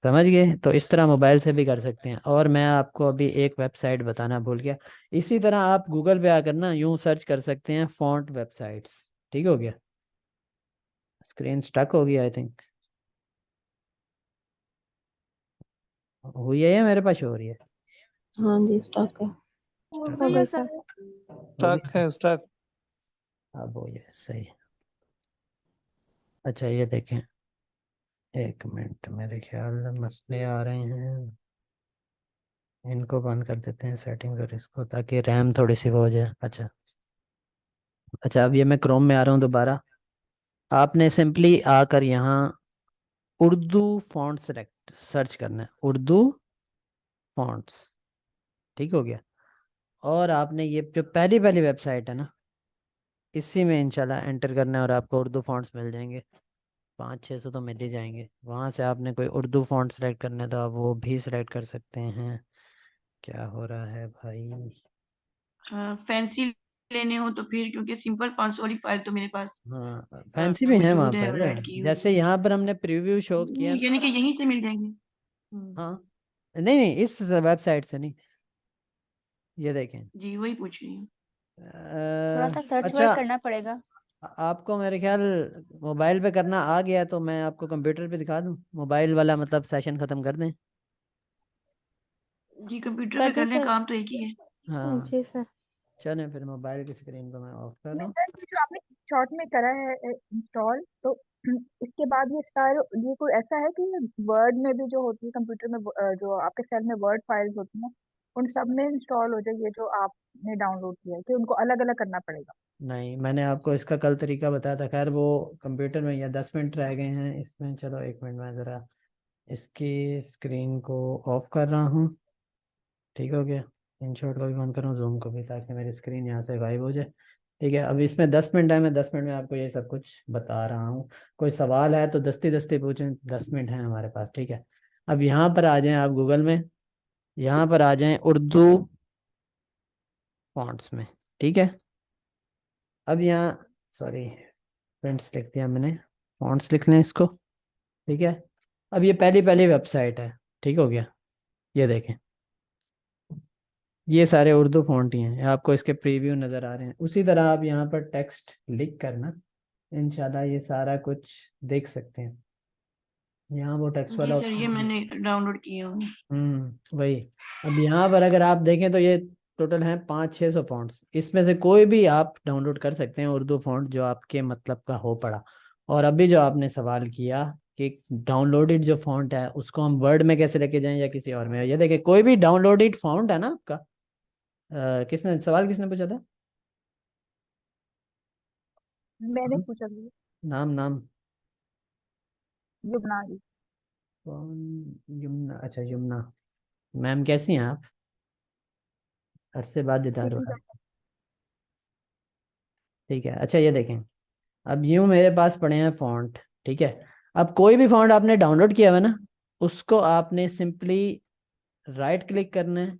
समझ गए? तो इस तरह मोबाइल से भी कर सकते हैं। और मैं आपको अभी एक वेबसाइट बताना भूल गया, इसी तरह आप गूगल पे आकर ना यूं सर्च कर सकते हैं फॉन्ट वेबसाइट्स। ठीक हो गया। स्क्रीन स्टक हो गई आई थिंक, हुई है या मेरे पास हो रही है? हाँ जी, स्टॉक है। स्टक हो गई गई है सर। सर। हो गई। स्टक है स्टक। अब हो गया सही। अच्छा ये देखें, एक मिनट, मेरे ख्याल में मसले आ रहे हैं, इनको बंद कर देते हैं सेटिंग और इसको, ताकि रैम थोड़ी सी वो हो जाए। अच्छा अच्छा, अब ये मैं क्रोम में आ रहा हूँ दोबारा। आपने सिंपली आकर यहाँ उर्दू फॉन्ट सेलेक्ट सर्च करना है, उर्दू फॉन्ट्स। ठीक हो गया। और आपने ये जो पहली पहली वेबसाइट है ना, इसी में इंशाल्लाह एंटर करना है और आपको उर्दू फॉन्ट्स मिल जाएंगे। 500-600 तो मिल ही जाएंगे। वहाँ से आपने कोई उर्दू फॉन्ट सेलेक्ट करना है तो आप वो भी सिलेक्ट कर सकते हैं। क्या हो रहा है भाई? हाँ, फैंसी लेने हो तो फिर, क्योंकि सिंपल 500 वाली फाइल तो मेरे पास हाँ फैंसी भी है वहाँ मौजूद है पर। और ऐड की हुई जैसे है। यहाँ पर हमने प्रीव्यू शो किया ना। यानी कि यहीं से मिल जाएंगे। हाँ, नहीं नहीं, इस वेबसाइट से नहीं। ये देखें, जी वही पूछ रही हूँ। थोड़ा सा सर्च अच्छा, वर्क करना पड़ेगा। आपको मेरे ख्याल मोबाइल पे करना आ गया, तो मैं आपको कंप्यूटर पे दिखा दूं, मोबाइल वाला मतलब सेशन खत्म कर दें। जी कंप्यूटर कर पे दें कर लें, सर। काम तो एक ही है। हाँ जी सर। चलें, फिर मोबाइल की स्क्रीन को मैं ऑफ कर रहा हूँ। सर, ये जो आपने शॉर्ट में करा है इंस्टॉल, तो इसके बाद ये सारे, ये कोई ऐसा है कि वर्ड में भी जो होती है कंप्यूटर में, जो आपके सेल में वर्ड फाइल्स होती हैं, उन सब में इंस्टॉल हो जाए ये जो आपने डाउनलोड किया है, कि उनको अलग अलग करना पड़ेगा? नहीं, मैंने आपको इसका कल तरीका बताया था। खैर वो कंप्यूटर में, या 10 मिनट रह गए हैं इसमें। चलो 1 मिनट में ज़रा इसकी स्क्रीन को ऑफ कर रहा हूँ। ठीक हो गया। InShot को भी बंद कर रहा हूँ, जूम को भी, ताकि मेरी स्क्रीन यहाँ से गायब हो जाए। ठीक है, अब इसमें 10 मिनट है, मैं 10 मिनट में आपको ये सब कुछ बता रहा हूँ। कोई सवाल है तो दस्ती दस्ती पूछें, 10 मिनट है हमारे पास। ठीक है, अब यहाँ पर आ जाएं आप गूगल में, यहाँ पर आ जाएं उर्दू फॉन्ट्स में। ठीक है, अब यहाँ, सॉरी फ्रेंड्स लिख दिया मैंने, फॉन्ट्स लिख लें इसको। ठीक है, अब ये पहली पहली वेबसाइट है। ठीक हो गया। ये देखें, ये सारे उर्दू फॉन्ट ही हैं, आपको इसके प्रीव्यू नज़र आ रहे हैं। उसी तरह आप यहाँ पर टेक्स्ट लिख करना इंशाल्लाह ये सारा कुछ देख सकते हैं। यहाँ वो टेक्स्ट जी वाला सर, ये मैंने डाउनलोड किए हुए हैं। वही। अब यहाँ पर अगर आप देखें तो ये टोटल हैं 500-600 फॉन्ट्स। इसमें से कोई भी आप डाउनलोड कर सकते हैं उर्दू फॉन्ट जो आपके मतलब का हो पड़ा। और अभी जो आपने सवाल किया कि डाउनलोडेड जो फॉन्ट है उसको हम वर्ड में कैसे लेके जाएं या किसी और में, ये देखिए कोई भी डाउनलोडेड फॉन्ट है ना आपका, किसने सवाल किसने पूछा था? मैंने पूछा था। नाम नाम युगना जी। कौन? यमुना, अच्छा यमुना मैम, कैसी हैं आप? अरसे बाद देता ठीक है दोबारा। सर। ठीक है, अच्छा ये देखें, अब यूं मेरे पास पड़े हैं फॉन्ट, ठीक है। अब कोई भी फॉन्ट आपने डाउनलोड किया हुआ है ना, उसको आपने सिंपली राइट क्लिक करना है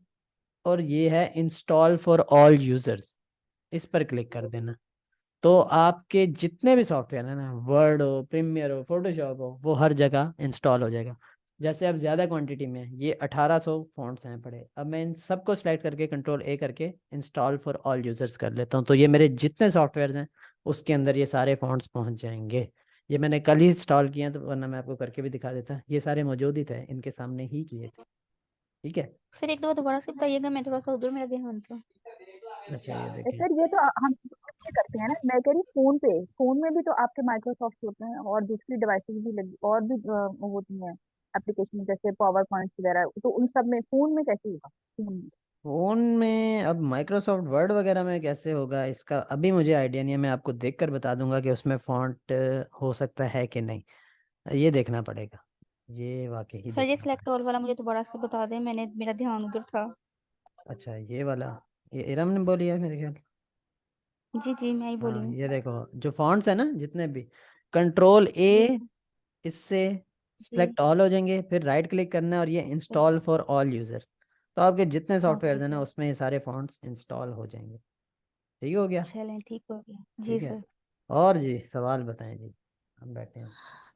और ये है इंस्टॉल फॉर ऑल यूजर्स, इस पर क्लिक कर देना। तो आपके जितने भी सॉफ्टवेयर है ना, वर्ड हो, प्रीमियर हो, फोटोशॉप हो, वो हर जगह इंस्टॉल हो जाएगा। जैसे अब ज़्यादा क्वांटिटी में है, ये 1800 फॉन्ट्स हैं पड़े, अब मैं इन सबको सिलेक्ट करके कंट्रोल ए करके इंस्टॉल फॉर ऑल यूजर्स कर लेता हूँ, तो ये मेरे जितने सॉफ्टवेयर हैं उसके अंदर ये सारे फॉन्ट्स पहुँच जाएंगे। ये मैंने कल ही इंस्टॉल किए हैं, तो वरना मैं आपको करके भी दिखा देता, ये सारे मौजूद ही थे, इनके सामने ही किए थे, ठीक है। फिर एक दो दोबारा से बताइएगा, मैं थोड़ा सा उधर मेरा ध्यान था। अच्छा ये देखिए, सर ये तो हम अच्छे करते हैं ना, मैं कह रही फोन में भी तो आपके माइक्रोसॉफ्ट होते हैं और दूसरी डिवाइसेस भी लगी और भी वो होती हैं एप्लीकेशन जैसे पावर पॉइंट वगैरह, तो उन सब में फोन में कैसे होगा? फोन में फोन में अब माइक्रोसॉफ्ट वर्ड वगैरह में कैसे होगा, इसका अभी मुझे आइडिया नहीं है, मैं आपको देखकर बता दूंगा कि उसमें फॉन्ट हो सकता है कि नहीं, ये देखना पड़ेगा, ये वाकई ही सर ये देखना सिलेक्ट पड़ेगा। ऑल वाला मुझे दोबारा से बता दें, मैंने मेरा ध्यान उधर था। अच्छा ये वाला, ये इरम ने बोली है मेरे ख्याल। जी जी, मैं ही बोली हाँ हूँ। ये देखो, जो फॉन्ट्स है ना जितने भी, कंट्रोल जी ए, इससे जी। सिलेक्ट ऑल हो जाएंगे, फिर राइट क्लिक करना है और ये इंस्टॉल फॉर ऑल यूजर्स, तो आपके जितने ओके सॉफ्टवेयर है ना सर, उसमें ये सारे फॉन्ट्स इंस्टॉल हो जाएंगे। ठीक हो गया, चलें ठीक हो गया। जी ठीक है। सर। और जी सवाल बताएं जी, हम बैठे हैं।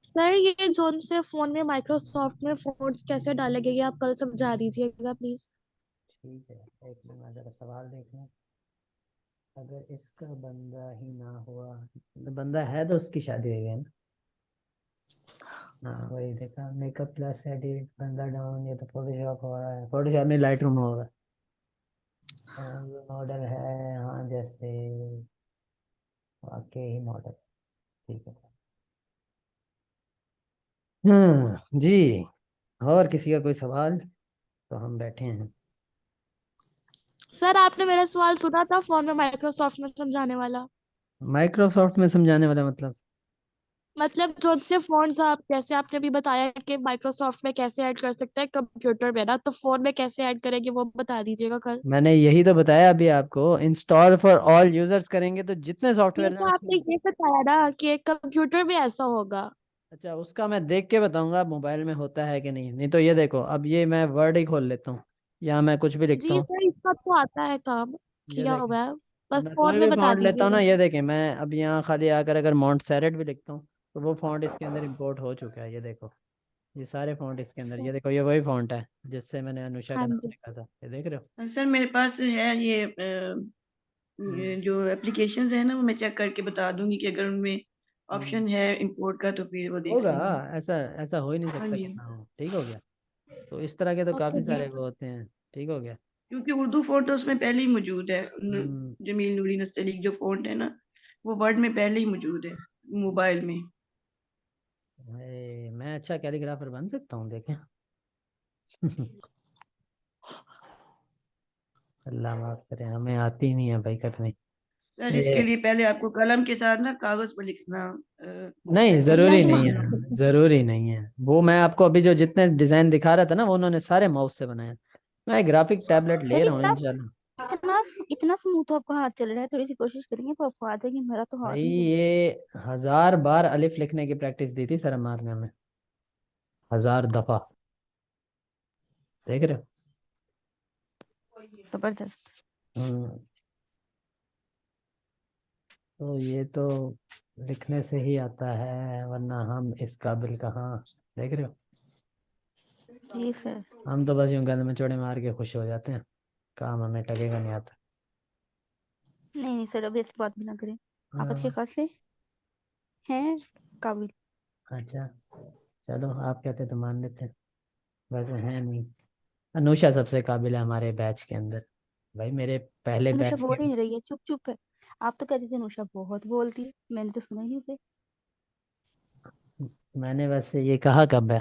सर ये जोन से फोन में माइक्रोसॉफ्ट में फोन्स कैसे डालेंगे ये आप कल समझा दीजिएगा प्लीज। ठीक है, एक मिनट मैं जरा सवाल देख लूं, अगर इसका बंदा ही ना हुआ, बंदा है तो उसकी शादी हो गई ना। हाँ वही देखा, मेकअप प्लस एडिट, बंदा डाउन, ये तो फोटोशॉप हो रहा है, फोटोशॉप में लाइट रूम होगा। ये मॉडल है, हाँ जैसे वाकई ही मॉडल, ठीक है। जी, और किसी का कोई सवाल, तो हम बैठे हैं। सर आपने मेरा सवाल सुना था फोन में माइक्रोसॉफ्ट में समझाने वाला? माइक्रोसॉफ्ट में समझाने वाला मतलब जो से फोन्स आप जैसे आपने अभी बताया कि माइक्रोसॉफ्ट में कैसे ऐड कर सकते हैं कंप्यूटर में ना, तो फोन में कैसे ऐड करेंगे वो बता दीजिएगा कल। मैंने यही तो बताया अभी आपको, इंस्टॉल फॉर ऑल यूजर्स करेंगे तो जितने ये सॉफ्टवेयर हैं तो आपने उसमें। ये बताया ना कि कंप्यूटर में ऐसा होगा। अच्छा उसका मैं देख के बताऊंगा मोबाइल में होता है कि नहीं, नहीं तो ये देखो, अब ये मैं वर्ड ही खोल लेता हूँ, या मैं कुछ भी लिखता जी हूँ, सर इसका तो आता है काम, ये किया देखें। हुआ है, अब बस मैं फोन कोई में भी बता फॉन्ट लेता हूँ ना, दीजिएगा। ये देखें, मैं अब यहाँ खाली आकर अगर मॉन्ट सेरेट भी लिखता हूँ तो वो फॉन्ट इसके अंदर इंपोर्ट हो चुका है, ये देखो, ये सारे फॉन्ट इसके अंदर, ये देखो, ये वही फॉन्ट है जिससे मैंने अनुषा हाँ का नाम जी। लिखा था, ये देख रहे हो। सर मेरे पास है ये हम्म, जो एप्लीकेशंस है ना वो मैं चेक करके बता दूंगी कि अगर उनमें हम्म। ऑप्शन है इंपोर्ट का तो फिर वो देख होगा, लेंगे। ऐसा ऐसा हो ही नहीं हाँ सकता जी। कि ना हो, ठीक हो गया। तो इस तरह के तो ओके काफी जी। सारे वो होते हैं, ठीक हो गया। क्योंकि उर्दू फोन तो उसमें पहले ही मौजूद है हम्म। जमील नूरी नस्तलीक जो फोन है ना वो वर्ड में पहले ही मौजूद है मोबाइल में। मैं अच्छा कैलीग्राफर बन सकता हूँ, देखें। अल्लाह माफ करे, हमें आती नहीं है भाई करने। सर ये इसके लिए पहले आपको कलम के साथ ना कागज पर लिखना नहीं, प्रैक्टिस जरूरी करनी नहीं है। है, जरूरी नहीं है, वो मैं आपको अभी जो जितने डिजाइन दिखा रहा था ना, वो उन्होंने सारे माउस से बनाए। मैं ग्राफिक टैबलेट ले सर रहा हूँ इतना इंशाल्लाह। इतना इतना स्मूथ आपका हाथ चल रहा है, थोड़ी सी कोशिश करेंगे तो आपको आ जाएगी, मेरा तो हाथ भाई नहीं चल ये 1000 बार अलिफ लिखने की प्रैक्टिस दी थी सर मारने में, 1000 दफा, देख रहे रहा। जबरदस्त। हो। तो ये तो लिखने से ही आता है, वरना हम इस काबिल कहाँ, देख रहे हो। जी सर। हम तो बस यूं गंद में चौड़े मार के खुश हो जाते हैं, काम हमें टकेगा नहीं आता। नहीं नहीं सर, अभी ऐसी बात भी ना करें, आप अच्छे हाँ, खासे हैं काबिल। अच्छा चलो, आप कहते तो मान लेते हैं, वैसे है नहीं। अनुषा सबसे काबिल है हमारे बैच के अंदर, भाई मेरे पहले अनुषा बैच बोल के। ही नहीं रही है, चुप चुप है। आप तो कहते थे अनुषा बहुत बोलती है, मैंने तो सुना ही नहीं उसे। मैंने वैसे ये कहा कब है,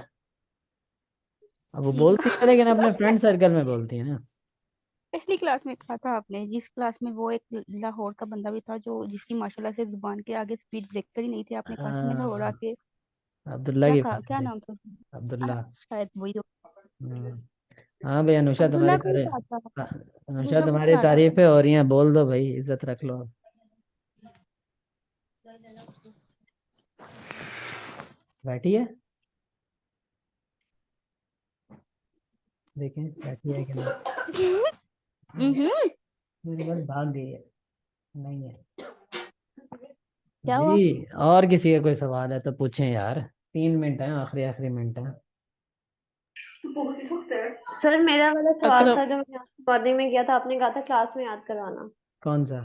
अब वो ठीक बोलती है लेकिन अपने है। फ्रेंड सर्कल में बोलती है ना। पहली क्लास में कहा था आपने, जिस क्लास में वो एक लाहौर का बंदा भी था जो जिसकी माशाल्लाह से जुबान के आगे स्पीड ब्रेकर ही नहीं थे, आपने कहा कि मैं लाहौर हाँ, आके अब्दुल्ला क्या की कहा, फ्रेंड क्या थी, नाम था उसका? अब्दुल्ला। शायद वही हो। हम्म, हाँ भाई अनुषा अब्दुल्ला तुम्हारी कौन तारीफ, सा आता? अनुषा दूसरा कौन तुम्हारी सा आता? तारीफें हो रही हैं, बोल दो भाई, इज्जत रख लो। बैठी है, देखें बैठी है कि नहीं। मेरे पास भाग गई है, नहीं है। क्या हुआ? जी, और किसी का कोई सवाल है तो पूछें यार, 3 मिनट है, आखिरी आखिरी मिनट है। सर मेरा वाला सवाल अकरम था जो मैंने मॉर्निंग में किया था, आपने कहा था क्लास में याद करवाना। कौन सा?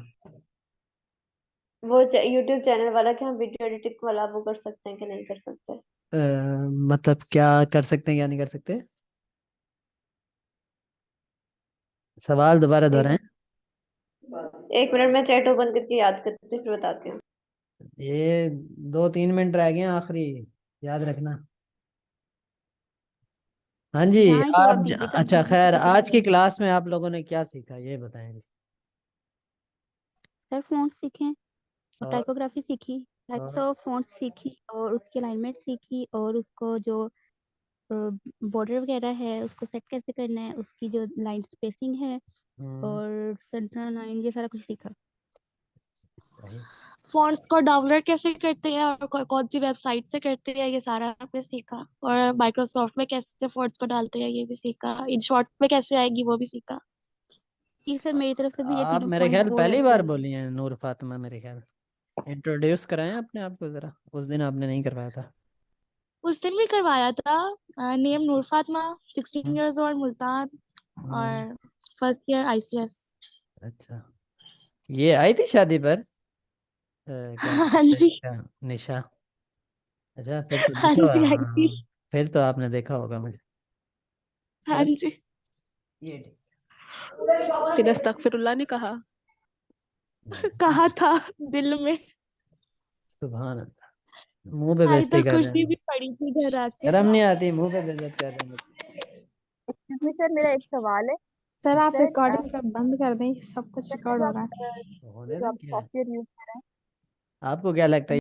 वो यूट्यूब चैनल वाला कि हम वीडियो एडिटिंग वाला वो कर सकते हैं कि नहीं कर सकते। मतलब क्या कर सकते हैं क्या नहीं कर सकते? सवाल दोबारा एक दोहराएं। एक मिनट में चैट ओपन करके याद करती हूँ फिर बताती हूँ। ये 2-3 मिनट रह गए हैं आखिरी, याद रखना। हाँ जी। यहाँ की आप बात दीदी तो अच्छा, दीदी खैर को पता आज की है। क्लास में आप लोगों ने क्या सीखा ये बताएं। सर फ़ॉन्ट सीखे और और टाइपोग्राफी सीखी, टाइप्स और ऑफ फ़ॉन्ट सीखी और उसकी अलाइनमेंट सीखी और उसको जो बॉर्डर वगैरह है उसको सेट कैसे करना है, उसकी जो लाइन स्पेसिंग है और सेंटर लाइन, ये सारा कुछ सीखा। सही। फॉन्ट्स को डाउनलोड कैसे करते हैं और कौन सी वेबसाइट से करते हैं, ये सारा आपने सीखा। और माइक्रोसॉफ्ट में कैसे फॉन्ट्स को डालते हैं ये भी सीखा। इन शॉर्ट में कैसे आएगी वो भी सीखा। जी सर, मेरी तरफ से भी ये आप तीनों मेरे पॉइंट ख्याल बहुत पहली अच्छे बार लगे। बोली हैं नूर फातिमा, मेरे ख्याल इंट्रोड्यूस कराएं अपने आप को जरा, उस दिन आपने नहीं करवाया था। उस दिन भी करवाया था। नेम नूर फातिमा, 16 हम्म, इयर्स ओल्ड, मुल्तान, हम्म, और फर्स्ट ईयर ICS। अच्छा, ये आई थी शादी पर? क्या हाँ नाम था जी, इसका? निशा। अच्छा, फिर तो हाँ देखो, जी, आई थी। हाँ, फिर तो आपने देखा होगा मुझे। हाँ चल, जी। ये ठीक। फिर अस्तगफिरुल्लाह ने कहा। कहा था दिल में। सुभान अल्लाह, मुंह पे बेइज्जती आयतुल कर रहे कुर्सी हैं। भी पड़ी थी घर आके। शर्म नहीं आती, मुंह पे बेइज्जत कर रहे हैं। एक्सक्यूज मी सर, मेरा एक सवाल है। सर आप सर रिकॉर्डिंग कर बंद कर दें, सब कुछ सर रिकॉर्ड हो रहा है। होने जो दें, आप क्या है? सॉफ्टवेयर यूज कर रहे हैं आपको क्या लगता है